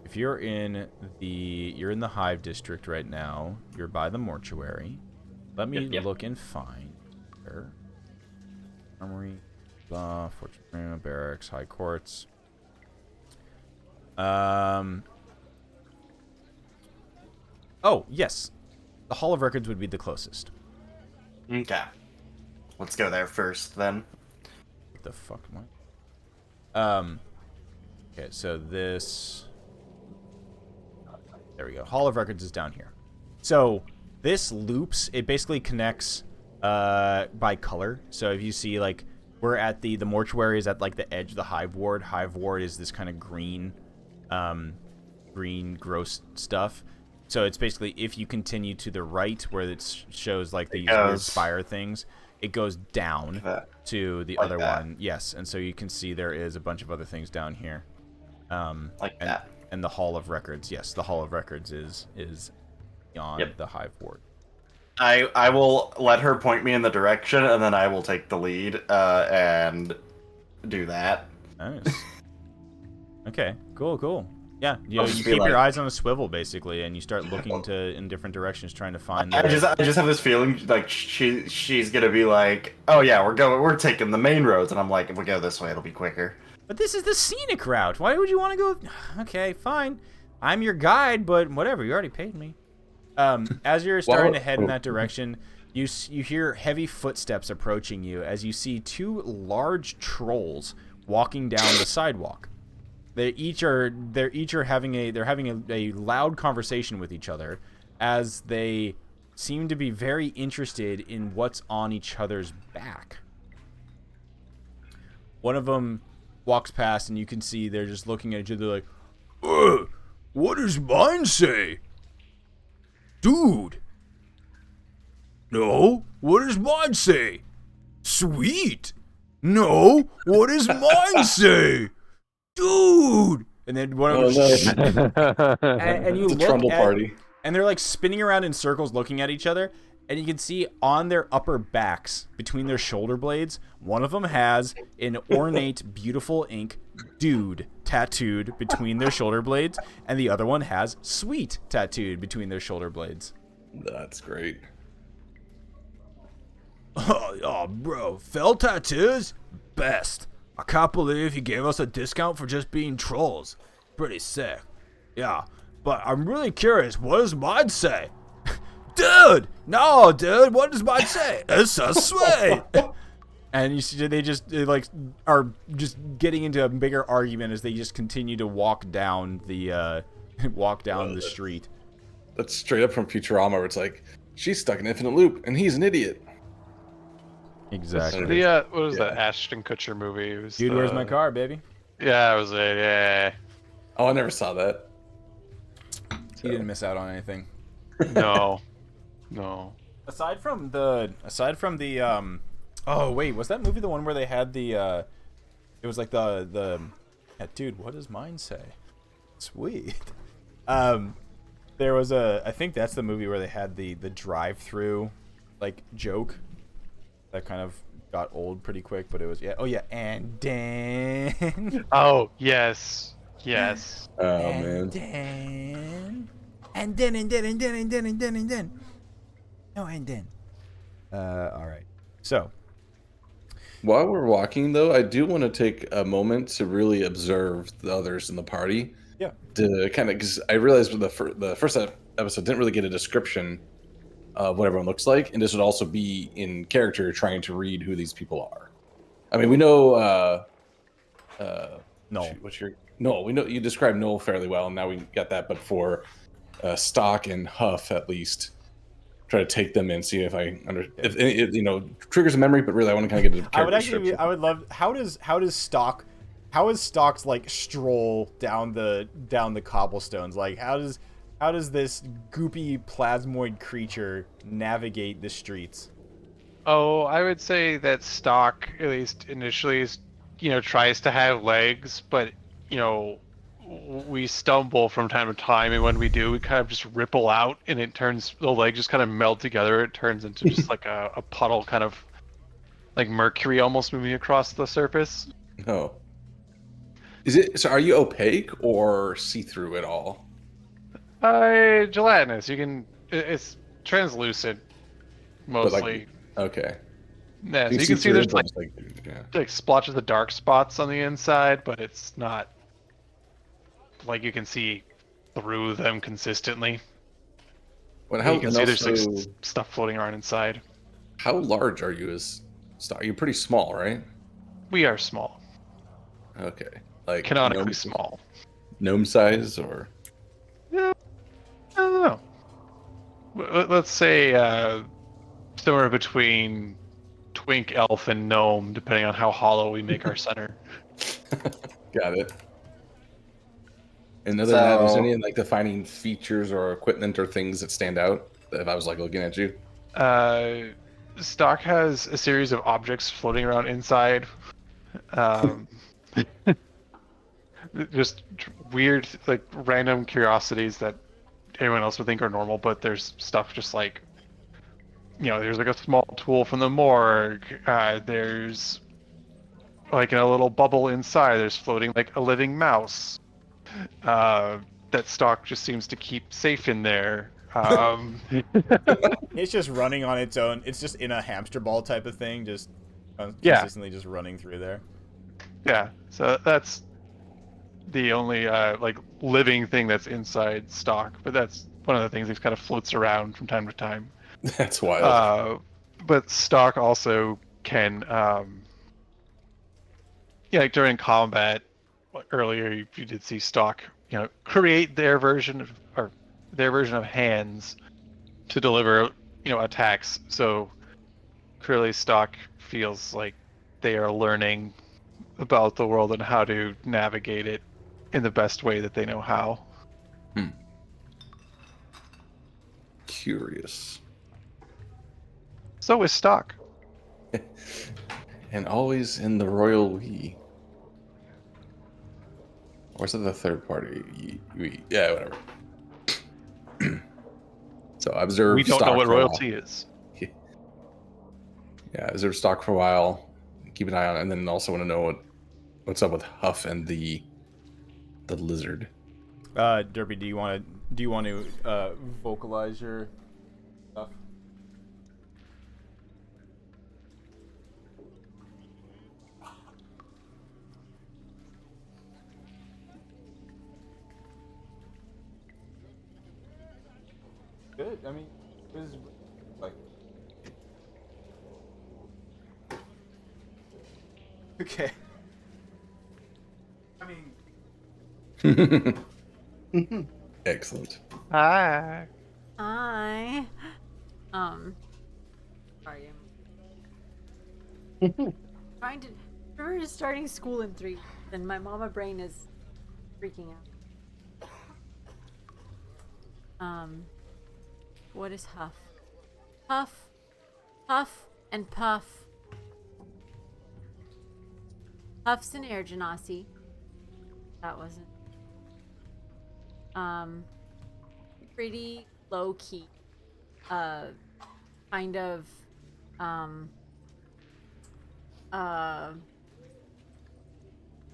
If you're in the Hive district right now, you're by the mortuary. Let me Yep. look and find where. Armory, Fortune Room, Barracks, High Courts. Oh, yes. The Hall of Records would be the closest. Okay. Let's go there first then. What the fuck am I? Okay, so this... There we go. Hall of Records is down here. So this loops, it basically connects by color. So if you see, like, we're at the mortuary is at, like, the edge of the Hive Ward. Hive Ward is this kind of green, gross stuff. So it's basically if you continue to the right where it shows, like, these weird spire things, it goes down to the other that. one. Yes, and so you can see there is a bunch of other things down here. Like and, that. And the Hall of Records. Yes, the Hall of Records is beyond the Hive Ward. I will let her point me in the direction, and then I will take the lead and do that. Nice. Okay, cool. Yeah, you I'll just keep be like- your eyes on a swivel basically, and you start looking in different directions, trying to find. I just have this feeling like she's gonna be like, oh yeah, we're taking the main roads, and I'm like, if we go this way, it'll be quicker. But this is the scenic route. Why would you want to go? Okay, fine. I'm your guide, but whatever. You already paid me. As you're starting to head in that direction, you hear heavy footsteps approaching you as you see two large trolls walking down the sidewalk. They're each having a loud conversation with each other as they seem to be very interested in what's on each other's back. One of them walks past and you can see they're just looking at each other like, what does mine say? Dude. No, what does mine say? Sweet. No, what does mine say? Dude. And then one of them and you It's a look trundle at, party. and they're like spinning around in circles looking at each other, and you can see on their upper backs, between their shoulder blades, one of them has an ornate, beautiful ink dude tattooed between their shoulder blades, and the other one has sweet tattooed between their shoulder blades. That's great. Oh, bro, fell tattoos? Best. I can't believe he gave us a discount for just being trolls. Pretty sick. Yeah, but I'm really curious, what does mine say? Dude! No, dude, what does mine say? It's so sweet! And you see they are just getting into a bigger argument as they just continue to walk down the street. That's straight up from Futurama, where it's like, she's stuck in an infinite loop, and he's an idiot. Exactly. What was that Ashton Kutcher movie? It was Dude, where's my car, baby? Yeah, it was yeah. Oh, I never saw that. You didn't miss out on anything. No. Aside from the oh wait, was that movie the one where they had the it was like the yeah, dude, what does mine say? Sweet. There was I think that's the movie where they had the drive-through like joke that kind of got old pretty quick, but it was and then Oh, yes. Oh, and man. then no, and then. all right. So, While we're walking, though, I do want to take a moment to really observe the others in the party. yeah. To kind of, because I realized with the first episode didn't really get a description of what everyone looks like, and this would also be in character trying to read who these people are. I mean, we know. No. We know you described Noel fairly well, and now we got that. But for Stock and Huff, at least, try to take them in, see if if it triggers a memory. But really, I want to kind of get a character description. I would love. How is Stock's like stroll down the cobblestones? Like how does this goopy plasmoid creature navigate the streets? Oh, I would say that Stock, at least initially, tries to have legs, but we stumble from time to time, and when we do, we kind of just ripple out, and the legs just kind of meld together. It turns into just like a puddle, kind of like mercury almost moving across the surface. Oh. Is it so? Are you opaque or see-through at all? Gelatinous. It's translucent, mostly. Okay. Yeah, so you can see through there's it, like yeah. splotches of dark spots on the inside, but it's not like you can see through them consistently. You can see there's like stuff floating around inside. How large are you as Stock? You're pretty small, right? We are small. Okay. Like Canonically small. Gnome size or? Yeah, I don't know. Let's say somewhere between twink, elf, and gnome, depending on how hollow we make our center. Got it. And other than that, was there any like defining features or equipment or things that stand out if I was like looking at you? Stock has a series of objects floating around inside. Um, just weird, like random curiosities that anyone else would think are normal, but there's stuff just like, there's like a small tool from the morgue. There's like in a little bubble inside, there's floating like a living mouse. Uh, that Stock just seems to keep safe in there. It's just running on its own. It's just in a hamster ball type of thing, just Yeah, consistently just running through there. yeah. So that's the only like living thing that's inside Stock, but that's one of the things that kind of floats around from time to time. That's wild. Uh, but Stock also can, yeah, like during combat earlier, you did see Stock, create their version of hands to deliver, attacks. So clearly, Stock feels like they are learning about the world and how to navigate it in the best way that they know how. Curious. So is Stock. And always in the royal we. Or is it the third party? We. Yeah, whatever. So I observed We don't Stock know what for a while. royalty is. Yeah, observe Stock for a while. Keep an eye on it, and then also want to know what's up with Huff and the lizard. Derby, do you want to vocalize your stuff? Good. I mean, it was like. Okay. I mean, Excellent. Hi. Hi. Sorry, I'm trying to. We're just starting school in 3 weeks, and my mama brain is freaking out. What is Huff? Huff, Huff, and Puff. Huff's an air genasi. That wasn't. Pretty low key. Kind of. I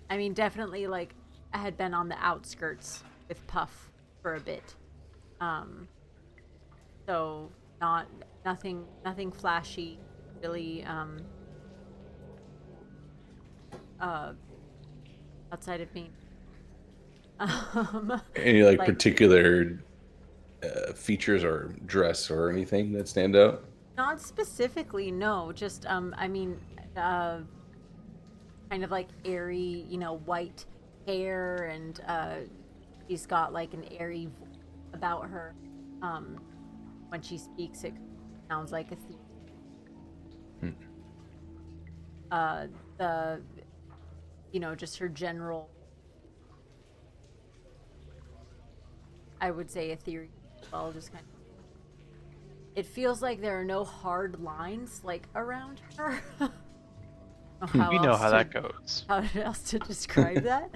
mean, definitely like I had been on the outskirts with Puff for a bit. So nothing flashy, really. Outside of me. Any like particular features or dress or anything that stand out? Not specifically, no. Just I mean, kind of like airy, white hair, and she's got like an airy about her. When she speaks, it sounds like a thief. The just her general, I would say, ethereal. Well, just kind of. It feels like there are no hard lines like around her. We know how that goes. How else to describe that?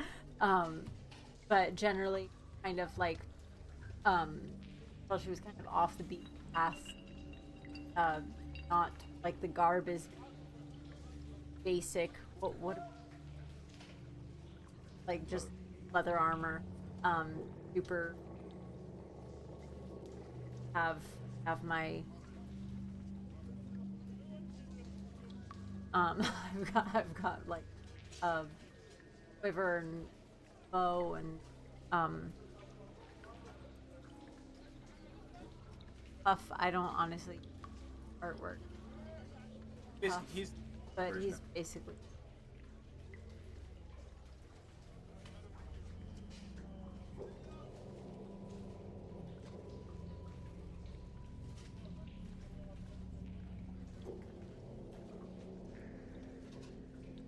But generally, kind of like, well, she was kind of off the beaten path. Not like the garb is basic. What? Like just leather armor. Super. Have my. I've got like a quiver and bow and Puff. I don't honestly artwork. But he's basically.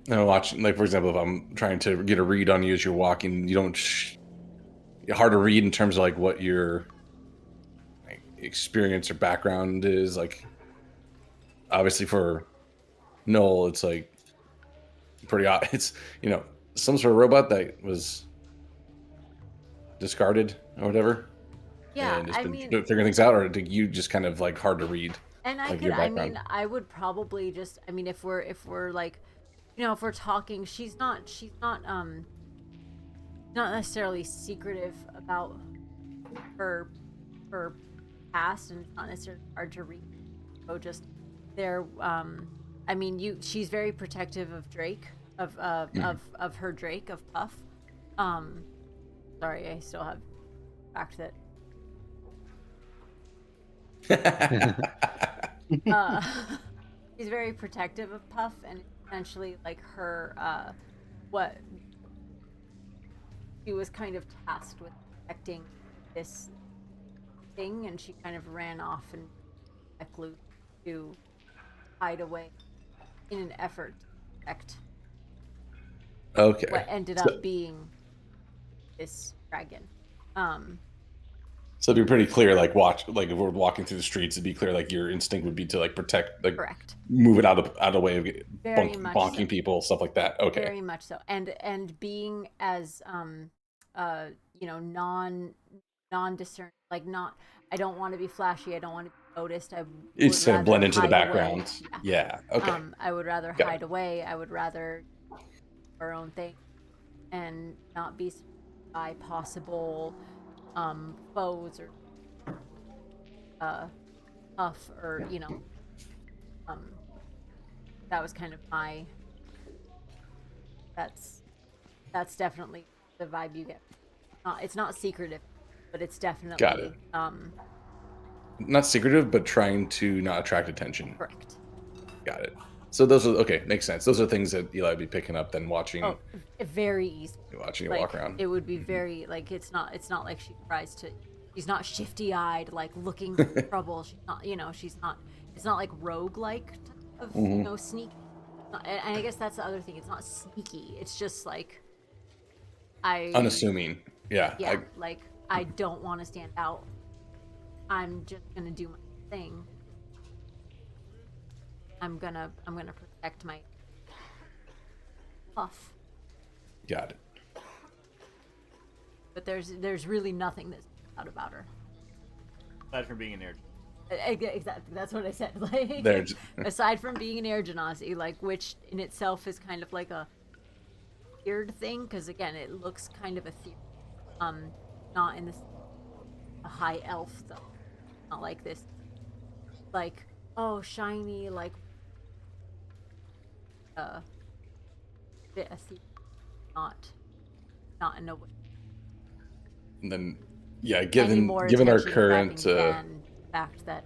And watching, like for example, if I'm trying to get a read on you as you're walking, you don't. Hard to read in terms of like what your experience or background is. Like, obviously for Noel, it's like pretty odd. It's some sort of robot that was discarded or whatever, Yeah, and has I been mean, figuring things out, or did you just kind of like hard to read, and like your I background? mean, I would probably just, I mean, if we're like, if we're talking, not necessarily secretive about her past, and it's not necessarily hard to read. So just there, I mean, she's very protective of Drake, of her Drake, of Puff. Um, sorry, I still have fact that uh she's very protective of Puff, and essentially like her what she was kind of tasked with protecting this thing, and she kind of ran off and back loose to hide away in an effort to protect what Okay. ended So, up being this dragon. Um, so to be pretty clear, like like if we're walking through the streets, it'd be clear like your instinct would be to like protect, like Correct. move it out of the way of Very much bonking so. people, stuff like that. Okay. Very much so. And being as non discern, like not, I don't want to be flashy, I don't want to be noticed. I would It's to rather blend into the hide away. background. Yeah. Yeah. Okay. I would rather Got hide it. away. I would rather do our own thing and not be surrounded by possible foes or Puff, or um that was kind of my that's definitely the vibe you get. It's not secretive, but it's Got definitely it. Not secretive, but trying to not attract attention. correct. Got it. So those are okay. Makes sense. Those are things that Eli would be picking up, then watching, Oh, very easy. watching you Like walk around. it would be very like, it's not like she tries to. She's not shifty eyed, like looking for trouble. She's not. She's not. It's not like rogue like of sneak. And I guess that's the other thing. It's not sneaky. It's just like Unassuming. Yeah. Yeah, like I don't want to stand out. I'm just gonna do my thing. I'm gonna protect my Puff. Got it. But there's really nothing that's out about her. Aside from being an air. Exactly, that's what I said. Like, There's- aside from being an air genasi, like, which in itself is kind of like a weird thing, because again, it looks kind of ethereal. Not in this a high elf though. Not like this. Like, oh, shiny, like bit ethereal. Not in a way. And then, yeah, Any given more given our attention current, grabbing than the fact that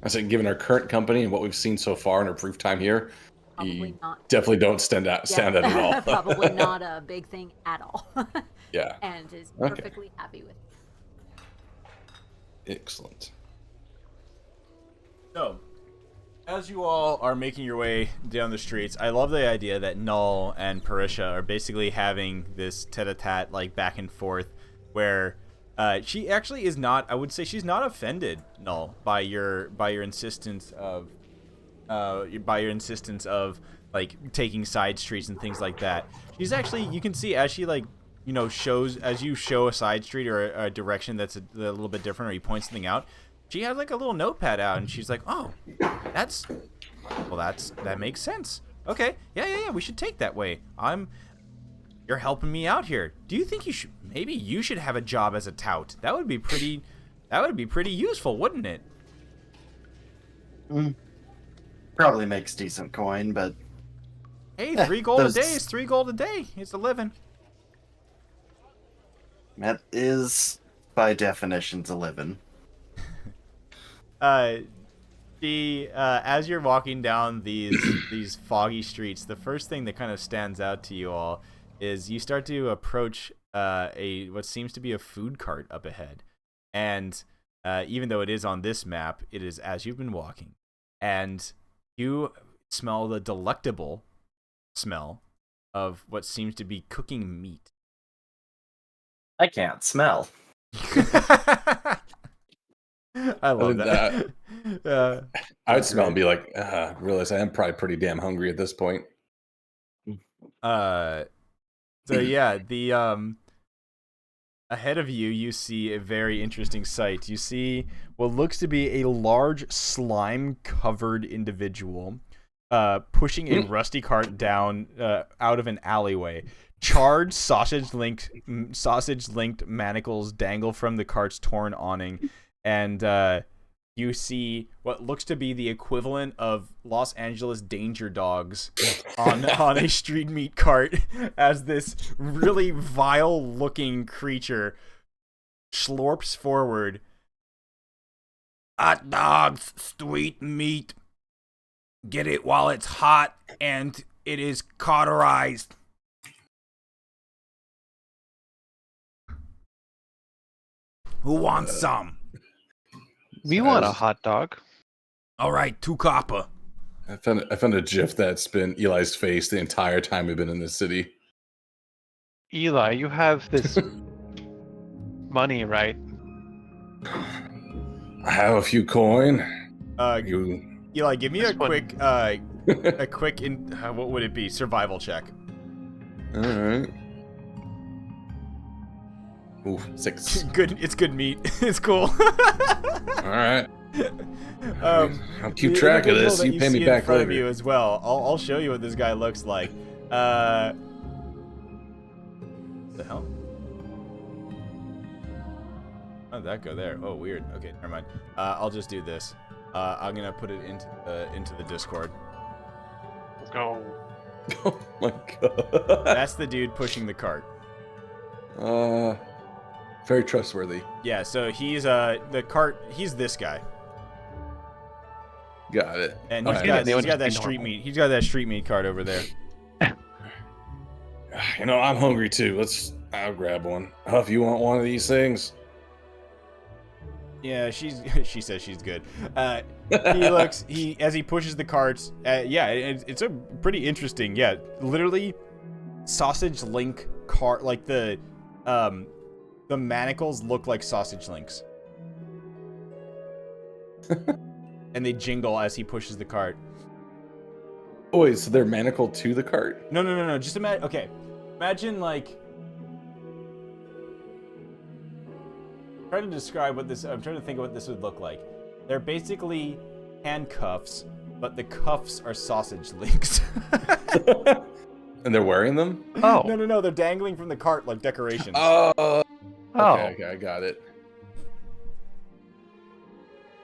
I said, given our current company and what we've seen so far in our brief time here, probably you not. definitely don't stand out at all. Probably not a big thing at all. Yeah. And is Okay. perfectly happy with it. Excellent. So, as you all are making your way down the streets, I love the idea that Null and Parisha are basically having this tete-a-tete, like, back and forth, where she actually is not, I would say she's not offended, Null, by your insistence of like taking side streets and things like that. She's actually, you can see as she like, shows, as you show a side street or a direction that's a little bit different, or you point something out, she has like a little notepad out and she's like, oh, that makes sense. Okay, yeah, we should take that way. You're helping me out here. Do you think maybe you should have a job as a tout? That would be pretty useful, wouldn't it? Probably makes decent coin, but Hey, 3 gold those- a day is 3 gold a day. It's a living. that is by definitions a living. As you're walking down these foggy streets, the first thing that kind of stands out to you all is you start to approach what seems to be a food cart up ahead, and even though it is on this map, it is as you've been walking, and you smell the delectable smell of what seems to be cooking meat. I can't smell. I love Other than that. I would smell and be like, realize I am probably pretty damn hungry at this point. So yeah, the ahead of you, you see a very interesting sight. You see what looks to be a large slime-covered individual pushing a rusty cart down out of an alleyway. Charred sausage-linked manacles dangle from the cart's torn awning, and you see what looks to be the equivalent of Los Angeles danger dogs on a street meat cart as this really vile-looking creature slurps forward. Hot dogs, street meat. Get it while it's hot and it is cauterized. Who wants some? We want a hot dog. All right, 2 copper. I found a GIF that's been Eli's face the entire time we've been in this city. Eli, you have this money, right? I have a few coin. Eli, give me a This one- quick, what would it be? Survival check. All right. Ooh, 6. Good, it's good meat. It's cool. All right. I'll keep The track of individual this. that You pay me see back in front later. of you as well. I'll show you what this guy looks like. The hell? How did that go there? Oh, weird. Okay, never mind. I'll just do this. I'm gonna put it into the Discord. Let's go. Oh my god. That's the dude pushing the cart. Very trustworthy. Yeah. So he's the cart. He's this guy. Got it. And Alright. he's They would got just that be street normal. meat. He's got that street meat cart over there. You know, I'm hungry too. I'll grab one. Huff, you want one of these things? Yeah, she says she's good. As he pushes the carts. It's a pretty interesting. Yeah, literally, sausage link cart. Like the manacles look like sausage links, and they jingle as he pushes the cart. Oh, wait, so they're manacled to the cart? No. Just imagine. Okay, imagine like. I'm trying to describe what this. I'm trying to think of what this would look like. They're basically handcuffs, but the cuffs are sausage links. And they're wearing them? Oh. No. They're dangling from the cart like decorations. Oh. Okay, I got it.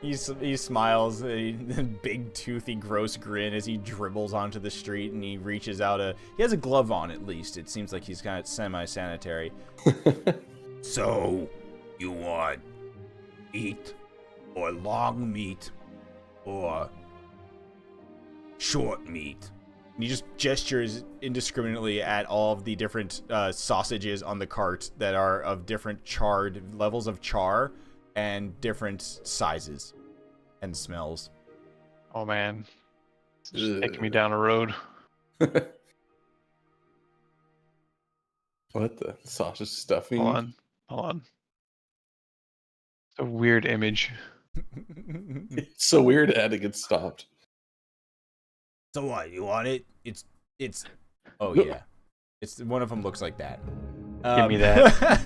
He smiles, a big toothy gross grin as he dribbles onto the street, and he reaches out he has a glove on at least. It seems like he's kind of semi-sanitary. So, you want meat or long meat or short meat? And he just gestures indiscriminately at all of the different sausages on the cart that are of different levels of char and different sizes and smells. Oh man. It's just Ugh. taking me down a road. What the sausage stuffing? Hold on. It's a weird image. It's so weird it had to get stopped. So what, you want it? It's oh Look. yeah, it's one of them looks like that. Give me that.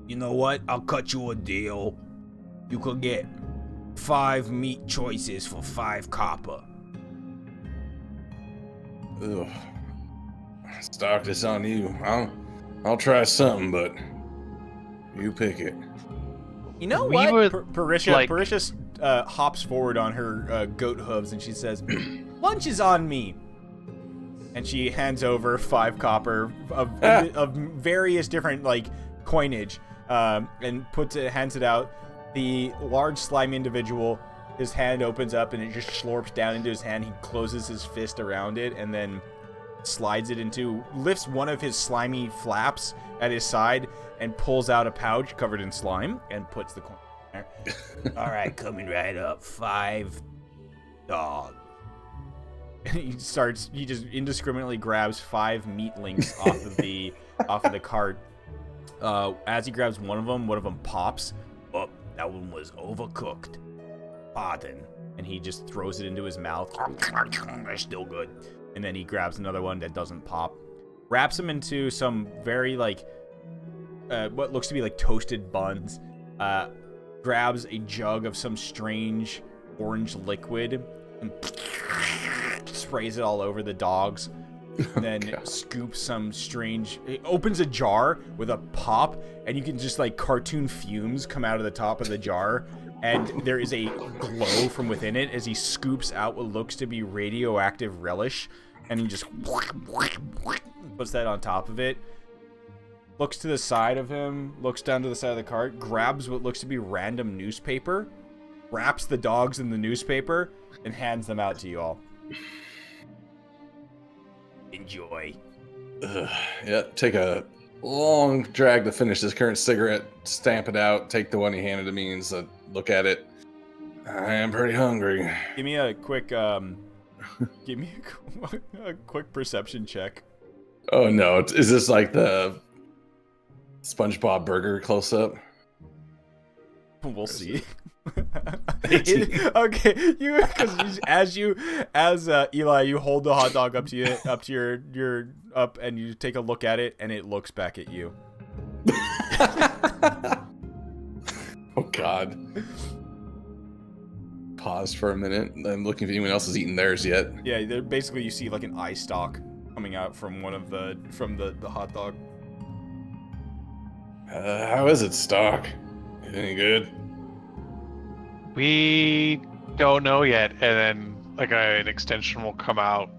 You know what? I'll cut you a deal. You could get 5 meat choices for 5 copper. Ugh. Stock this on you. I'll try something, but you pick it. You know We what? were, Parisha like- hops forward on her goat hooves and she says, "Lunch is on me." And she hands over 5 copper of various different like coinage, and hands it out. The large slime individual, his hand opens up and it just slurps down into his hand. He closes his fist around it and then lifts one of his slimy flaps at his side and pulls out a pouch covered in slime and puts the coin in there. All right, coming right up. 5 dogs. He just indiscriminately grabs 5 meat links off of the cart. As he grabs one of them pops. Oh, That one was overcooked. Pardon. And he just throws it into his mouth. They're still good. And then he grabs another one that doesn't pop. Wraps them into some very, like, what looks to be like toasted buns. Grabs a jug of some strange orange liquid and sprays it all over the dogs. And then scoops some strange... It opens a jar with a pop, and you can just, like, cartoon fumes come out of the top of the jar. And there is a glow from within it as he scoops out what looks to be radioactive relish. And he just puts that on top of it. Looks to the side of him, looks down to the side of the cart, grabs what looks to be random newspaper, wraps the dogs in the newspaper, and hands them out to you all. Enjoy. Yeah, take a long drag to finish this current cigarette, stamp it out, take the one he handed to me and look at it. I am pretty hungry. Give me a quick, give me a quick perception check. Oh no, is this like the SpongeBob burger close up? We'll see. Okay, as Eli, you hold the hot dog up to your and you take a look at it, and it looks back at you. Oh God. Pause for a minute. I'm looking if anyone else has eaten theirs yet. Yeah, basically you see like an eye stalk coming out from the hot dog. How is it, Stock? Any good? We don't know yet, and then like an extension will come out,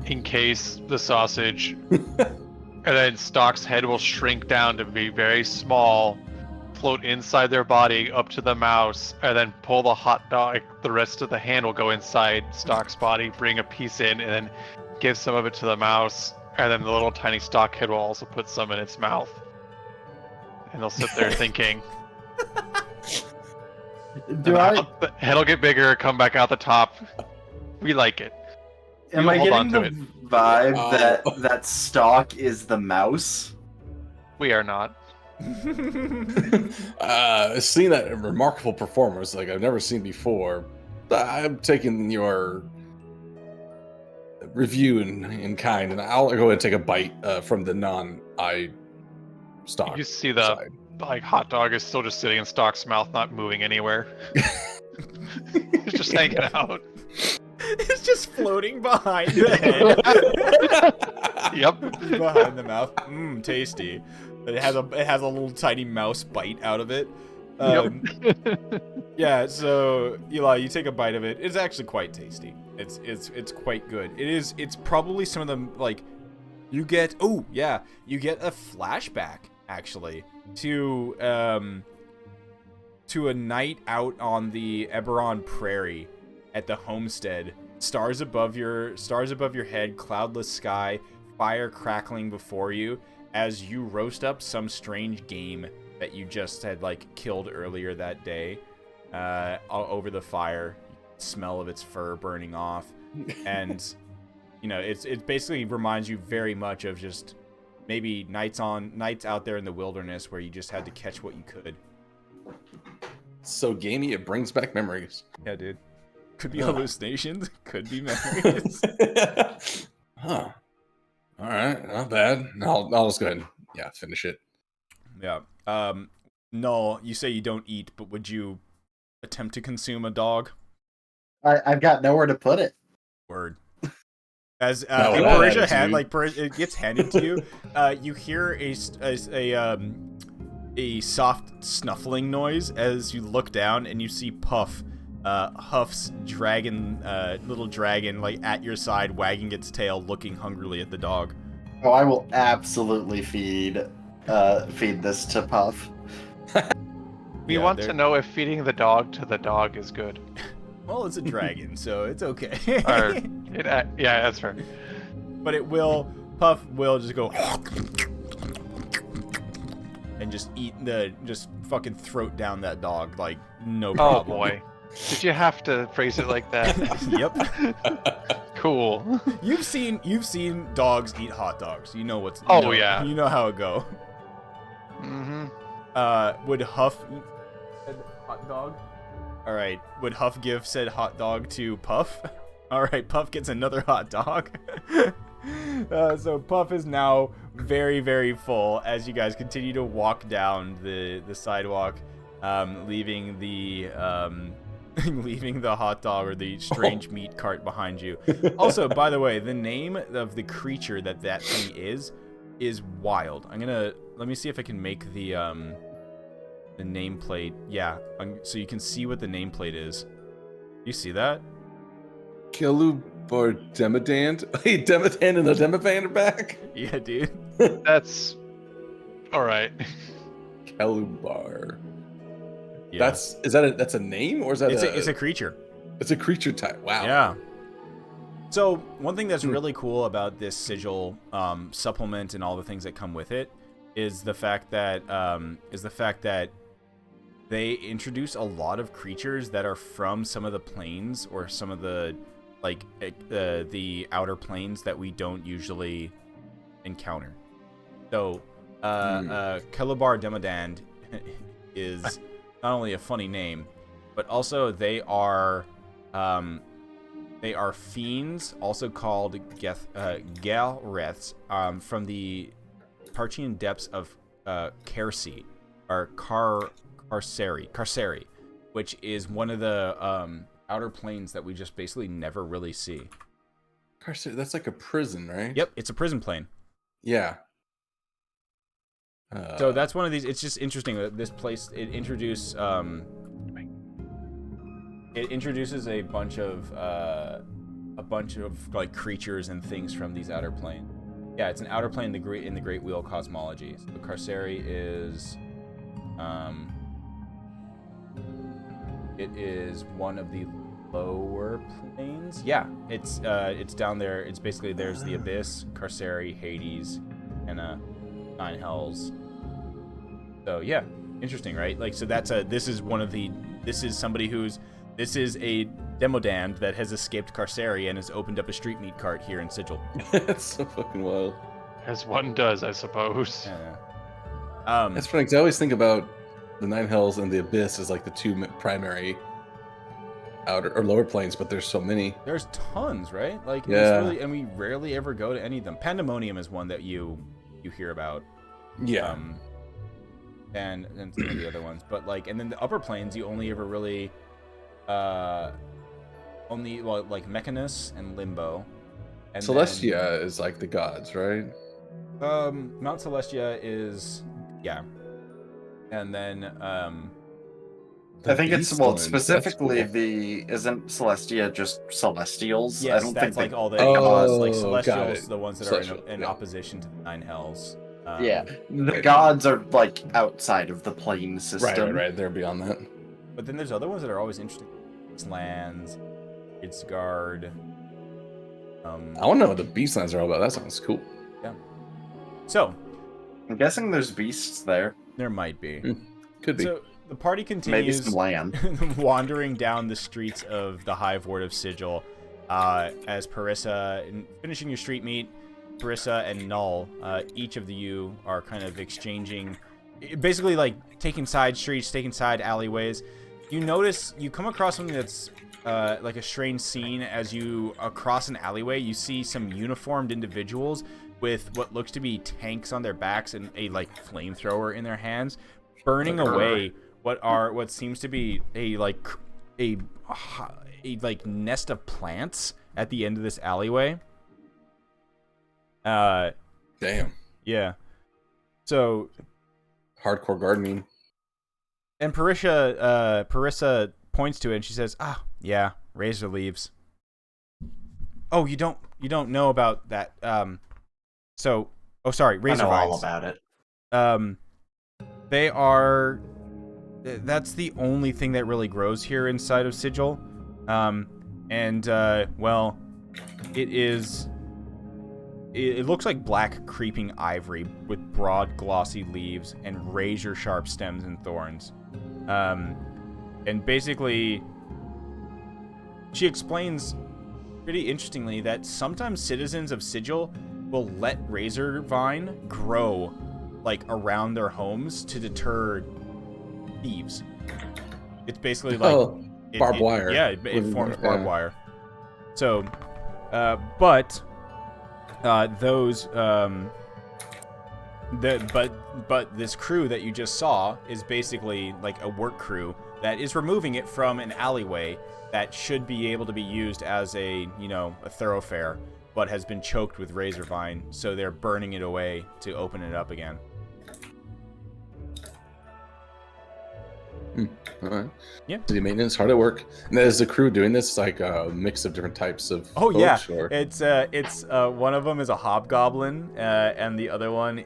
encase the sausage, and then Stock's head will shrink down to be very small, float inside their body up to the mouse, and then pull the hot dog. The rest of the hand will go inside Stock's body, bring a piece in, and then give some of it to the mouse, and then the little tiny Stock head will also put some in its mouth. And they'll sit there thinking. The head'll get bigger, come back out the top. We like it. Am I getting the vibe that Stock is the mouse? We are not. Seeing that remarkable performance like I've never seen before, I'm taking your review in kind, and I'll go ahead and take a bite from the non-eye Stock. You see the hot dog is still just sitting in Stock's mouth, not moving anywhere. It's just hanging out. It's just floating behind the head. Yep. Behind the mouth. Mmm, tasty. It has a little tiny mouse bite out of it. Yeah, so Eli, you take a bite of it. It's actually quite tasty. It's quite good. It's probably some of them, like, you get a flashback actually to a night out on the Eberron Prairie at the homestead. Stars above your head, cloudless sky, fire crackling before you as you roast up some strange game that you just had like killed earlier that day. Over the fire, smell of its fur burning off, and you know it basically reminds you very much of just maybe nights out there in the wilderness where you just had to catch what you could. So gamey, it brings back memories. Yeah, dude. Could be hallucinations. Could be memories. Huh. All right, not bad. I'll just go ahead and finish it. Yeah. No, you say you don't eat, but would you attempt to consume a dog? I've got nowhere to put it. Word. As Parisha had it gets handed to you, you hear a soft snuffling noise as you look down and you see Puff, Huff's little dragon, like at your side, wagging its tail, looking hungrily at the dog. Oh, I will absolutely feed this to Puff. We want to know if feeding the dog to the dog is good. Well, it's a dragon, so it's okay. Yeah, that's fair. But Puff will just go and just just fucking throat down that dog, like, no problem. Oh boy. Did you have to phrase it like that? Yep. Cool. You've seen dogs eat hot dogs. You know what's. Yeah. You know how it go. Mm-hmm. Would Huff eat Hot dog. All right. Would Huff give said hot dog to Puff? All right. Puff gets another hot dog. So Puff is now very, very full as you guys continue to walk down the sidewalk, leaving the leaving the hot dog or the strange meat cart behind you. Also, by the way, the name of the creature that thing is wild. Let me see if I can make the nameplate. Yeah, so you can see what the nameplate is. You see that? Kelubar Demodand? Hey, Demodand and the Demophan are back? Yeah, dude. That's all right. Kelubar. Yeah. That's a name or is that it's a creature. It's a creature type. Wow. Yeah. So one thing that's really cool about this sigil supplement and all the things that come with it is the fact that they introduce a lot of creatures that are from some of the planes or some of the the outer planes that we don't usually encounter. So Kelubar Demodand is not only a funny name, but also they are fiends, also called Galreths, from the Parchian depths of Kersi, or Carceri, which is one of the outer planes that we just basically never really see. Carceri, that's like a prison, right? Yep, it's a prison plane. Yeah. So that's one of these. It's just interesting that this place it introduces a bunch of like creatures and things from these outer planes. Yeah, it's an outer plane in the Great Wheel cosmology. So Carceri is it is one of the lower planes. Yeah, it's down there. It's basically there's the Abyss, Carceri, Hades, and Nine Hells. So yeah, interesting, right? Like, so this is a Demodand that has escaped Carceri and has opened up a street meat cart here in Sigil. That's so fucking wild. As one does, I suppose. Yeah. That's funny, 'cause I always think about the Nine Hells and the Abyss as like the two primary outer or lower planes, but there's so many. There's tons, right? Like, yeah. And we rarely ever go to any of them. Pandemonium is one that you hear about. Yeah. And some of the other ones, but like, and then the upper planes you only ever really, like Mechanus and Limbo. And Celestia is like the gods, right? Mount Celestia is, yeah. And then I think it's specifically isn't Celestia just Celestials? Yes, I don't that's think like all the gods, like Celestials, the ones that Celestial, are in opposition to the Nine Hells. The gods are like outside of the plane system. Right. They're beyond that. But then there's other ones that are always interesting. Lands, Idsgard. I want to know what the Beastlands are all about. That sounds cool. Yeah. So, I'm guessing there's beasts there. there might be. Could be. So the party Maybe continues some land. wandering down the streets of the Hive Ward of Sigil, as Parissa, finishing your street meet, Parissa and Null, each of you are kind of exchanging, basically like taking side streets, taking side alleyways. You come across something that's like a strange scene. As you across an alleyway, you see some uniformed individuals with what looks to be tanks on their backs and a like flamethrower in their hands, burning away what seems to be a nest of plants at the end of this alleyway. Damn. Yeah. So Hardcore gardening. And Parissa points to it and she says, yeah, razor leaves. Oh, you don't know about that. Sorry, razor I know vines. all about it. That's the only thing that really grows here inside of Sigil. It looks like black creeping ivory with broad glossy leaves and razor sharp stems and thorns. And basically she explains pretty interestingly that sometimes citizens of Sigil will let razor vine grow like around their homes to deter thieves. It's basically like barbed wire. Yeah, it forms barbed Yeah. wire. So, but those but this crew that you just saw is basically like a work crew that is removing it from an alleyway that should be able to be used as a thoroughfare, but has been choked with razor vine, so they're burning it away to open it up again. All right. Yeah. City maintenance, hard at work. And is the crew doing this like a mix of different types of Oh yeah, folks, or? it's one of them is a hobgoblin, and the other one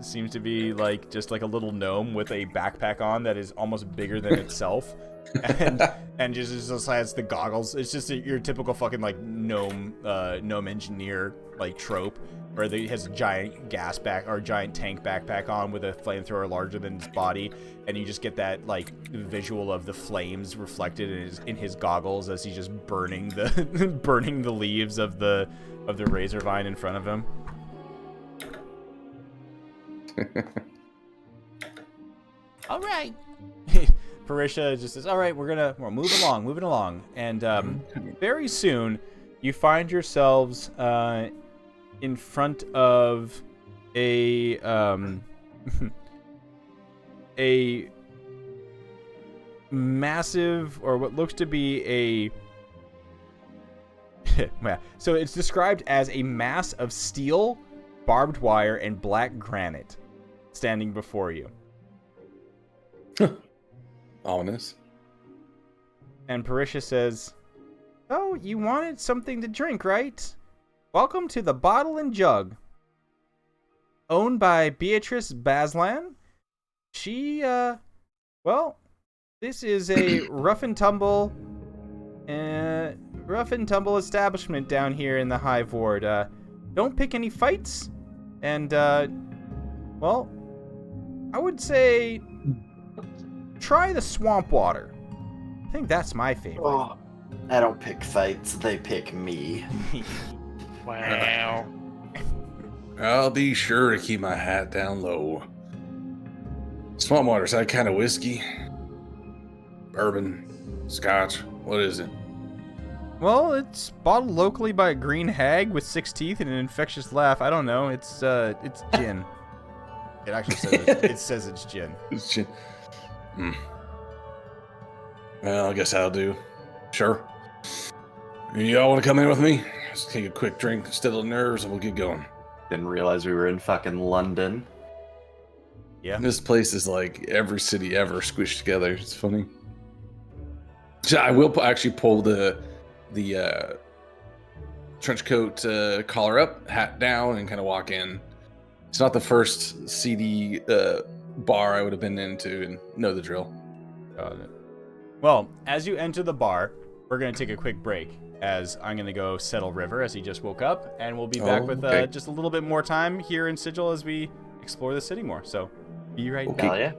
seems to be like just like a little gnome with a backpack on that is almost bigger than itself, and just has the goggles. It's just your typical fucking like gnome engineer like trope, where he has a giant giant tank backpack on with a flamethrower larger than his body, and you just get that like visual of the flames reflected in his goggles as he's just burning the leaves of the razor vine in front of him. All right. Parisha just says, "All right, we're moving along," and very soon you find yourselves in front of a a massive, or what looks to be so it's described as a mass of steel, barbed wire, and black granite standing before you. Ominous. And Parisha says, "Oh, you wanted something to drink, right? Welcome to the Bottle and Jug. Owned by Beatrice Baslan. She, this is a rough and tumble establishment down here in the Hive Ward. Don't pick any fights, and, I would say try the swamp water. I think that's my favorite." Oh, I don't pick fights, they pick me. Wow. I'll be sure to keep my hat down low. Swamp water's that kind of whiskey? Bourbon? Scotch? What is it? Well, it's bottled locally by a green hag with 6 teeth and an infectious laugh. I don't know. It's gin. It actually says it's gin. It's gin. Well, I guess that'll do. Sure. Y'all want to come in with me? Let's take a quick drink, steady the nerves, and we'll get going. Didn't realize we were in fucking London. Yeah. This place is like every city ever squished together. It's funny. So I will actually pull the trench coat collar up, hat down, and kind of walk in. It's not the first seedy bar I would have been into, and know the drill. Got it. Well, as you enter the bar, we're going to take a quick break, as I'm going to go settle River as he just woke up, and we'll be back with just a little bit more time here in Sigil as we explore the city more. So, be right back. Hell yeah.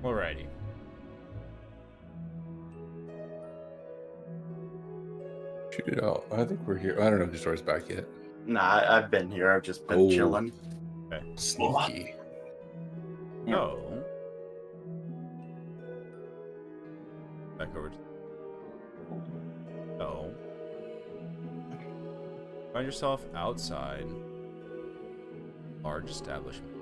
Alrighty. Shoot it out. I think we're here. I don't know if the story's back yet. Nah, I've been here. I've just been chilling. Okay. Sneaky. So, back over to. So, find yourself outside large establishment.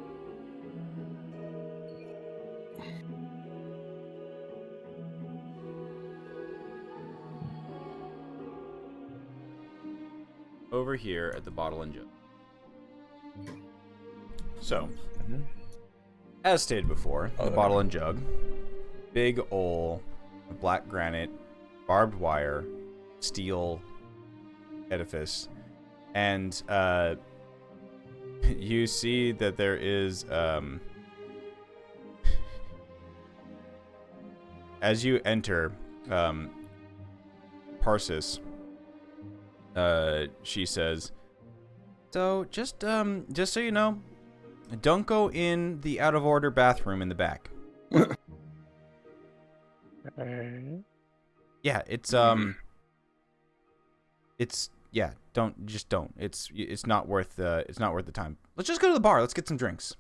Over here at the Bottle and Jug. So, as stated before, the Bottle and Jug, big ol' black granite, barbed wire, steel edifice, and you see that there is as you enter Parsis, she says, so just so you know, don't go in the out of order bathroom in the back. Yeah, it's don't. It's not worth the time. Let's just go to the bar. Let's get some drinks.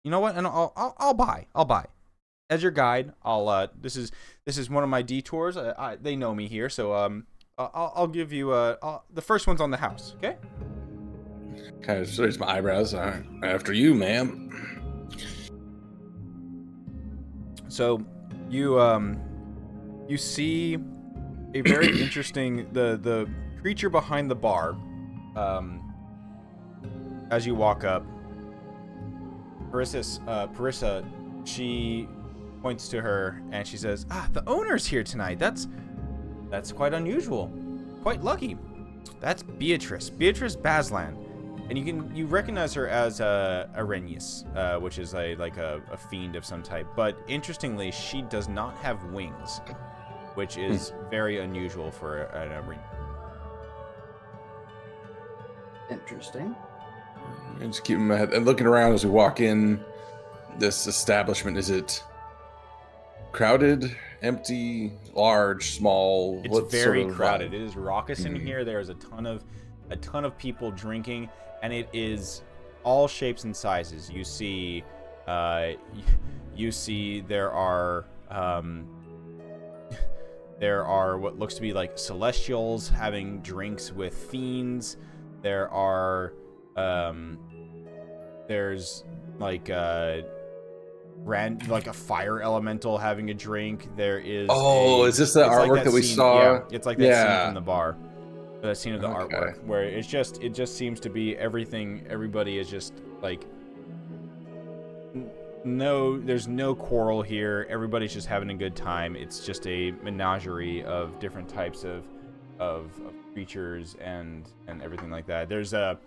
You know what? And I'll buy. As your guide, this is one of my detours. They know me here, so I'll give you the first one's on the house, okay? Kind of raise my eyebrows. All right. After you, ma'am. So you see a very interesting the creature behind the bar. As you walk up, Parissa, she points to her and she says, the owner's here tonight. That's quite unusual. Quite lucky. That's Beatrice Baslan. And you recognize her as Arrhenius, which is a fiend of some type. But interestingly, she does not have wings, which is very unusual for an Arrhenius. Interesting. And just keep my head and looking around as we walk in this establishment. Is it crowded, empty, large, small? It's very crowded. It is raucous in here. There's a ton of people drinking, and it is all shapes and sizes. You see there are what looks to be like celestials having drinks with fiends. There are there's like a fire elemental having a drink. There is is this the artwork that we saw? Yeah, it's like that scene from the bar. The scene of the artwork where it just seems to be everybody is just like there's no quarrel here. Everybody's just having a good time. It's just a menagerie of different types of creatures and everything like that. There's a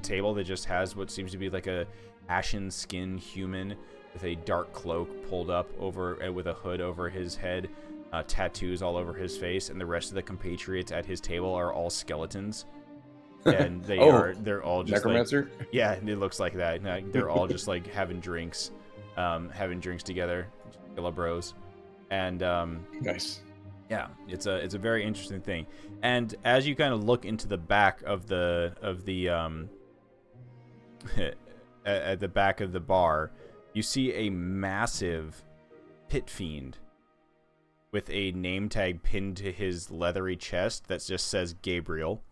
table that just has what seems to be like a ashen skinned human with a dark cloak pulled up over with a hood over his head, tattoos all over his face, and the rest of the compatriots at his table are all skeletons. And they're all just necromancer? like, yeah, it looks like that. They're all just like having drinks together, Gilla Bros. And nice. Yeah, it's a very interesting thing. And as you kind of look into the back of the at the back of the bar, you see a massive pit fiend with a name tag pinned to his leathery chest that just says Gabriel.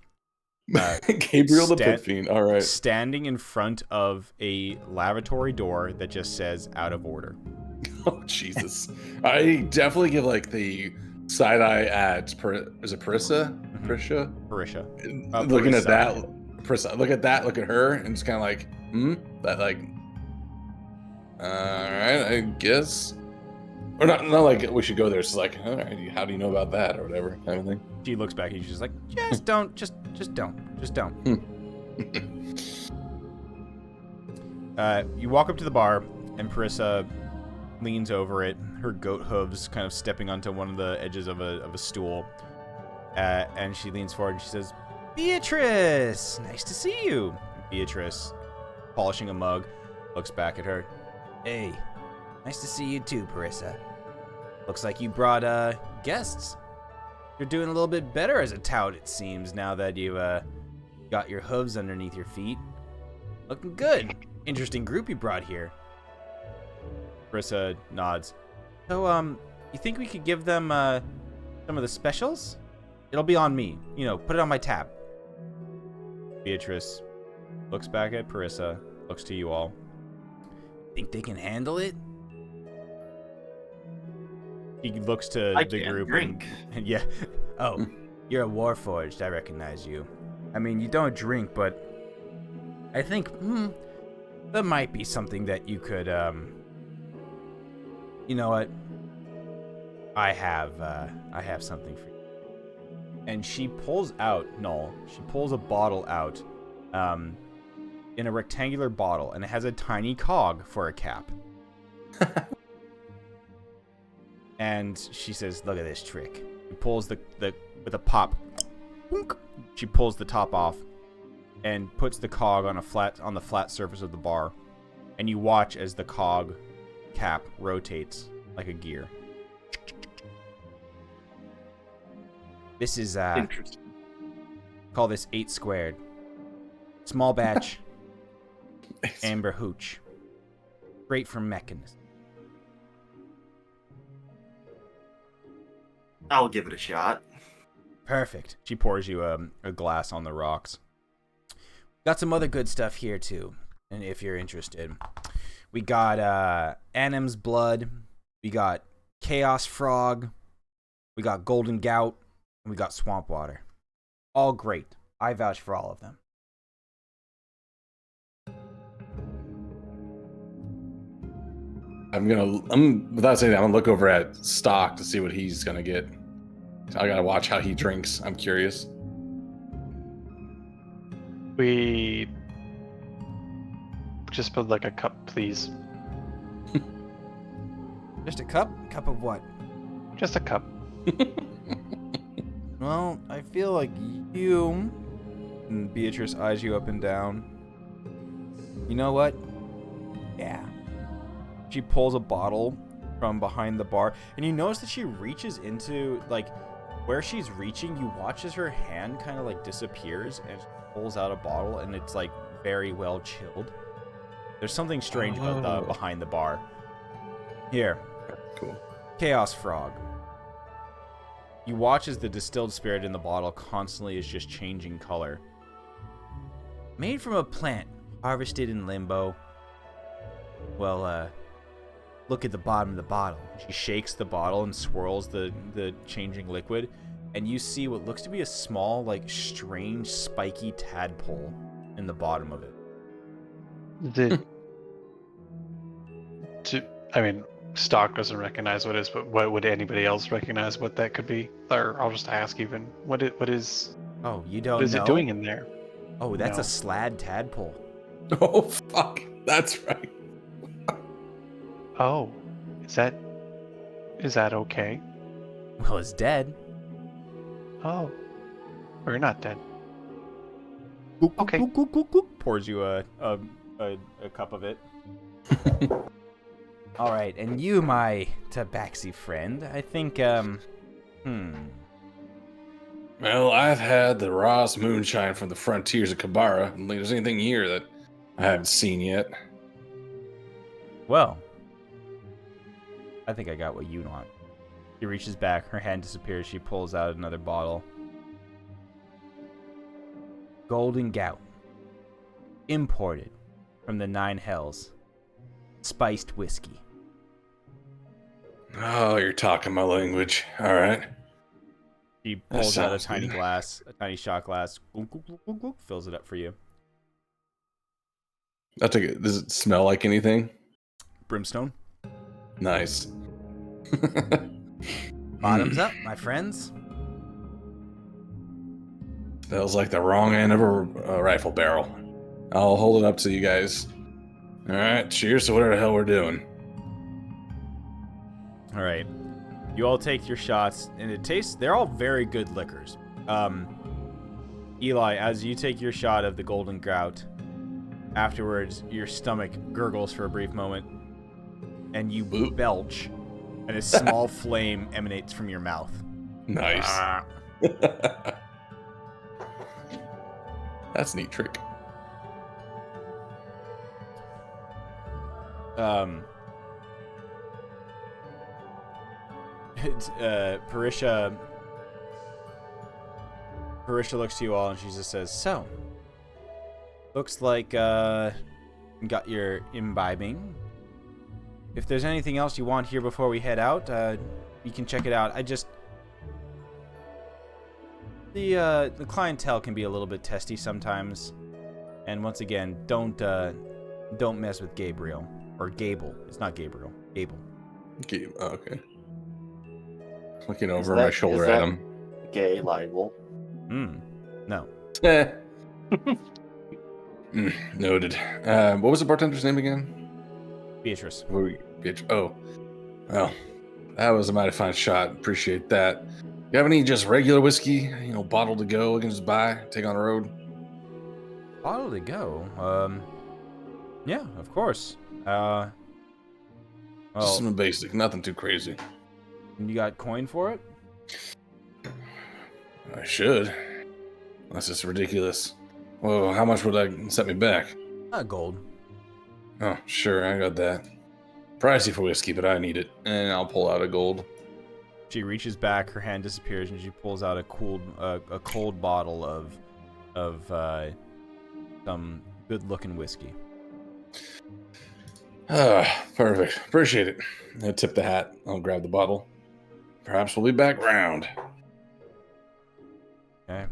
Gabriel the pit fiend. All right. Standing in front of a lavatory door that just says out of order. Oh Jesus! I definitely give like the side eye at is it Parissa? Parisha. Looking at that, Parissa. Look at that. Look at her, and it's kind of like, that like. All right, I guess. Or not like we should go there. It's like, all right, how do you know about that or whatever kind of thing. She looks back and she's just like, just don't. You walk up to the bar and Parissa leans over it, her goat hooves kind of stepping onto one of the edges of a stool. And she leans forward and she says, Beatrice, nice to see you. Beatrice, polishing a mug, looks back at her. Hey, Nice to see you too, Parissa. Looks like you brought, guests. You're doing a little bit better as a tout, it seems, now that you, got your hooves underneath your feet. Looking good. Interesting group you brought here. Parissa nods. So, you think we could give them, some of the specials? It'll be on me. You know, put it on my tab. Beatrice looks back at Parissa, looks to you all. Think they can handle it? He looks to I the can't group drink. and yeah. Oh, you're a Warforged. I recognize you. I mean, you don't drink, but I think, there might be something that you could, you know what? I have something for you. And she pulls out, she pulls a bottle out, in a rectangular bottle, and it has a tiny cog for a cap. And she says, look at this trick. She pulls the with a pop, she pulls the top off and puts the cog on the flat surface of the bar. And you watch as the cog cap rotates like a gear. This is, Interesting. call this 8 squared. Small batch, amber hooch. Great for mechanists. I'll give it a shot. Perfect. She pours you a glass on the rocks. Got some other good stuff here too, and if you're interested. We got Anim's blood. We got Chaos Frog. We got Golden Gout. And we got Swamp Water. All great. I vouch for all of them. I'm without saying that, I'm gonna look over at Stock to see what he's gonna get. I gotta watch how he drinks. I'm curious. We just put like a cup, please. Just a cup? Cup of what? Just a cup. Well, I feel like you... And Beatrice eyes you up and down. You know what? Yeah. She pulls a bottle from behind the bar, and you notice that she reaches into, like, where she's reaching, you watch as her hand kind of, like, disappears, and she pulls out a bottle, and it's, like, very well chilled. There's something strange about the behind the bar. Here. Cool. Chaos Frog. You watch as the distilled spirit in the bottle constantly is just changing color. Made from a plant, harvested in limbo. Well, look at the bottom of the bottle. She shakes the bottle and swirls the changing liquid, and you see what looks to be a small, like, strange, spiky tadpole in the bottom of it. I mean, Stock doesn't recognize what it is, but what would anybody else recognize what that could be? Or I'll just ask even. What is Oh, you don't know? what is it doing in there? Oh, that's No. a slad tadpole. Oh fuck, that's right. Oh, is that okay? Well, it's dead. Oh, we're not dead. Okay. Pours you a cup of it. All right, and you, my tabaxi friend, I think, Well, I've had the rawest moonshine from the frontiers of Kabara. I don't think there's anything here that I haven't seen yet. Well, I think I got what you want. She reaches back, her hand disappears, she pulls out another bottle. Golden Gout. Imported from the Nine Hells. Spiced whiskey. Oh, you're talking my language. All right. She pulls out a sounds tiny good. glass, a tiny shot glass, fills it up for you. I'll take it. Does it smell like anything? Brimstone. Nice. bottoms up, my friends. Smells like the wrong end of a rifle barrel. I'll hold it up to you guys. All right, cheers to whatever the hell we're doing. All right. You all take your shots, and it tastes... They're all very good liquors. Eli, as you take your shot of the Golden Gout, afterwards, your stomach gurgles for a brief moment. and you Ooh. belch, and a small flame emanates from your mouth. Nice. Ah. That's a neat trick. Parisha looks to you all and she just says, "So, looks like you got your imbibing. If there's anything else you want here before we head out, you can check it out. The clientele can be a little bit testy sometimes, and once again, don't mess with Gabriel or Gable. It's not Gabriel. Gable. Oh, okay. Looking over my shoulder at him. Gay libel. No. Noted. What was the bartender's name again? Beatrice. Oh. Well, that was a mighty fine shot. Appreciate that. You have any just regular whiskey, bottle to go, I can just buy, take on the road? Bottle to go. Yeah, of course. Well, Just something basic, nothing too crazy. you got coin for it? I should. That's just ridiculous. Well, how much would that set me back? Gold. Oh, sure, I got that. Pricey for whiskey, but I need it. And I'll pull out a gold. She reaches back, her hand disappears, and she pulls out a cold bottle of some good-looking whiskey. Perfect. Appreciate it. I tip the hat. I'll grab the bottle. Perhaps we'll be back round. Okay.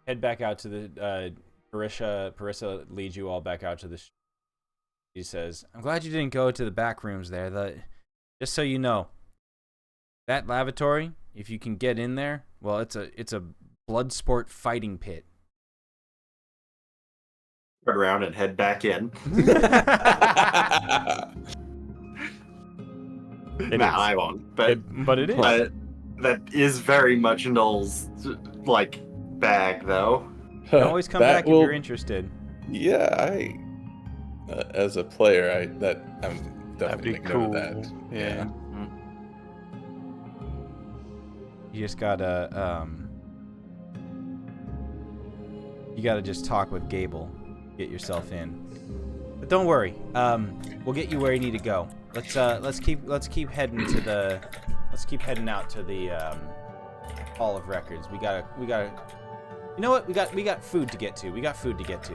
Head back out to the Parissa leads you all back out to the. She says, "I'm glad you didn't go to the back rooms there. Just so you know, that lavatory, if you can get in there, well, it's a blood sport fighting pit." Turn around and head back in. I won't. But it is. That is very much Null's bag, though. You can always come back if you're interested. Yeah, as a player, I'm That'd definitely be make note cool. of that. Yeah. You just gotta just talk with Gable, get yourself in. But don't worry, we'll get you where you need to go. Let's keep heading out to the Hall of Records. We gotta. You know what? We got food to get to.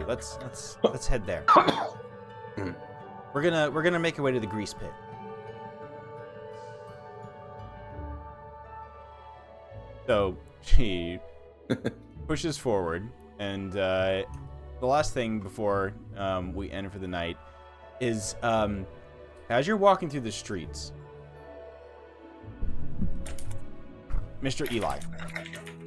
Let's head there. We're gonna make our way to the grease pit. So she pushes forward, and the last thing before we end for the night is as you're walking through the streets, Mr. Eli.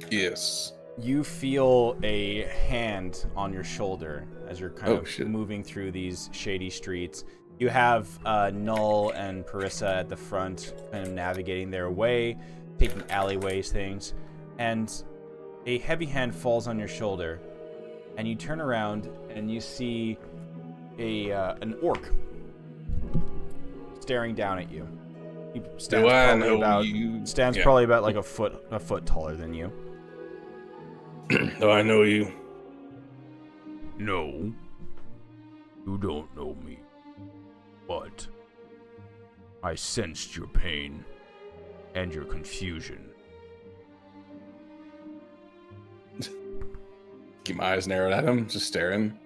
Yes. You feel a hand on your shoulder as you're kind of shit. moving through these shady streets. You have Null and Parissa at the front, kind of navigating their way, taking alleyways, things, and a heavy hand falls on your shoulder, and you turn around and you see an orc staring down at you. He stands probably about like a foot taller than you. Do I know you? No, you don't know me, but I sensed your pain and your confusion. Keep my eyes narrowed at him, just staring.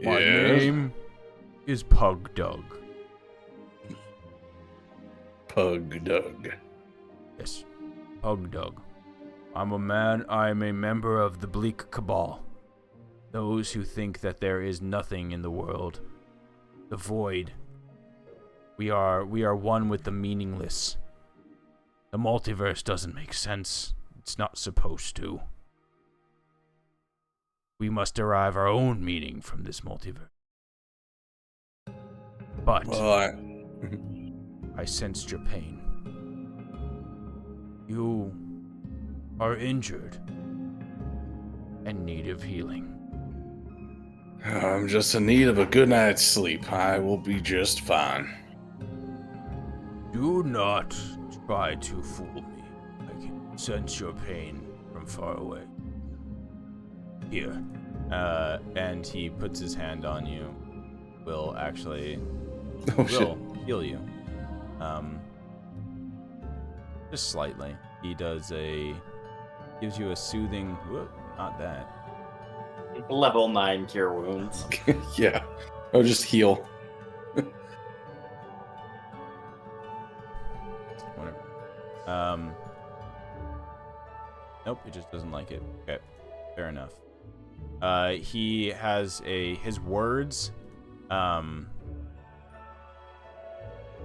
My Yes. name is Pug Dug. Pug Dug. Yes, Pug Dug. I'm a member of the Bleak Cabal. Those who think that there is nothing in the world. The void. We are one with the meaningless. The multiverse doesn't make sense. It's not supposed to. We must derive our own meaning from this multiverse. But Well, I sensed your pain. You are injured and need of healing. I'm just in need of a good night's sleep. I will be just fine. Do not try to fool me. I can sense your pain from far away. Here. And he puts his hand on you. Will actually Oh shit. heal you. Just slightly. He gives you a soothing. Whoop, not that. Level 9 cure wounds. Yeah. Or just heal. Whatever. Nope, it just doesn't like it. Okay, fair enough. He has his words.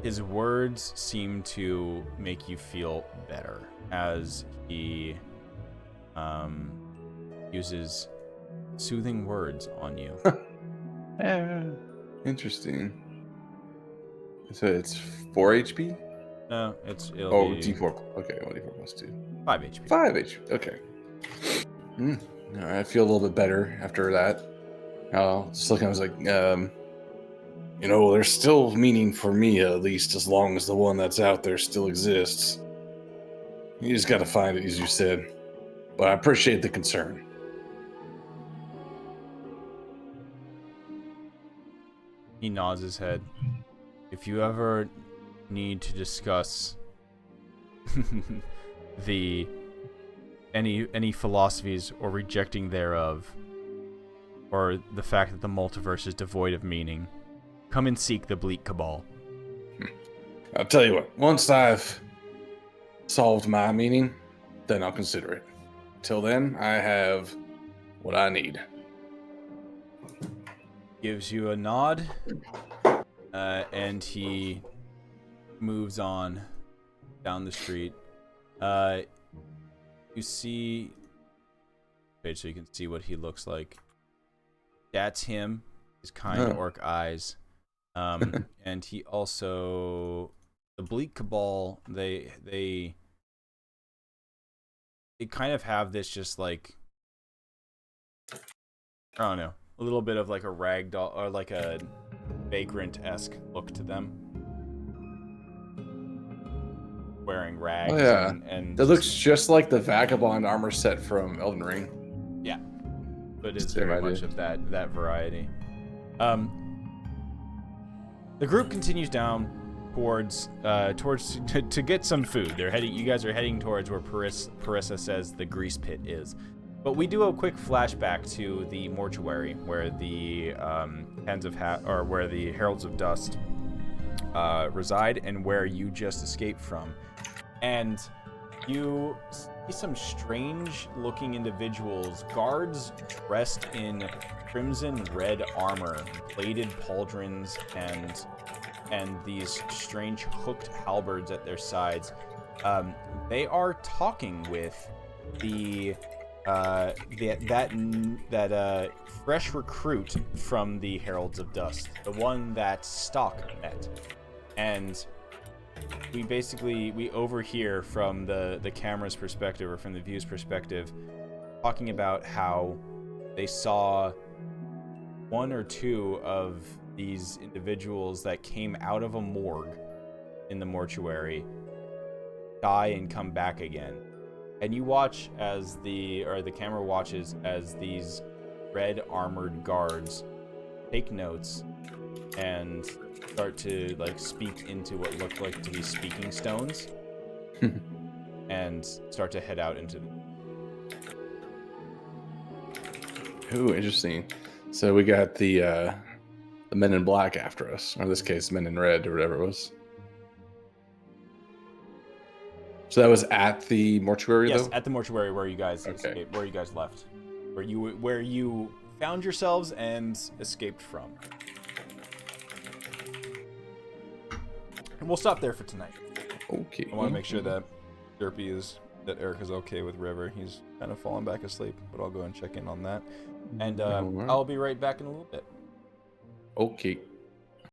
His words seem to make you feel better as he uses soothing words on you. Interesting. So it's 4 HP? No, it'll Oh, be D4. Okay, 1D4 plus 2. 5 HP. 5 HP. Okay. All right, I feel a little bit better after that. Just looking, I was like, there's still meaning for me, at least, as long as the one that's out there still exists. You just got to find it, as you said. But I appreciate the concern. He nods his head. If you ever need to discuss any philosophies or rejecting thereof, or the fact that the multiverse is devoid of meaning, come and seek the Bleak Cabal. I'll tell you what, once I've solved my meaning, then I'll consider it. Till then, I have what I need. Gives you a nod, and he moves on down the street. You see, wait, so you can see what he looks like. That's him. His kind orc eyes. And he also, the Bleak Cabal, they kind of have this just like, I don't know, a little bit of like a ragdoll or like a vagrant-esque look to them. Wearing rags. Oh yeah, and that looks just like the vagabond armor set from Elden Ring. Yeah, but it's Same very idea. much of that variety. The group continues down towards to get some food. You guys are heading towards where Parissa says the grease pit is. But we do a quick flashback to the mortuary where the where the Heralds of Dust reside and where you just escaped from. And you see some strange-looking individuals, guards dressed in crimson red armor, bladed pauldrons, and these strange hooked halberds at their sides. They are talking with that fresh recruit from the Heralds of Dust, the one that Stock met. And we overhear from the camera's perspective, or from the view's perspective, talking about how they saw one or two of these individuals that came out of a morgue in the mortuary die and come back again. And you watch as the camera watches as these red armored guards take notes and start to like speak into what look like to be speaking stones and start to head out into the... Ooh, interesting. So we got the men in black after us, or in this case, men in red, or whatever it was. So that was at the mortuary, Yes, though? at the mortuary where you guys Okay. escaped, where you guys left, where you found yourselves and escaped from. And we'll stop there for tonight. Okay. I want to make sure that that Eric is okay with River. He's kind of fallen back asleep, but I'll go and check in on that. And Alright. I'll be right back in a little bit. Okay.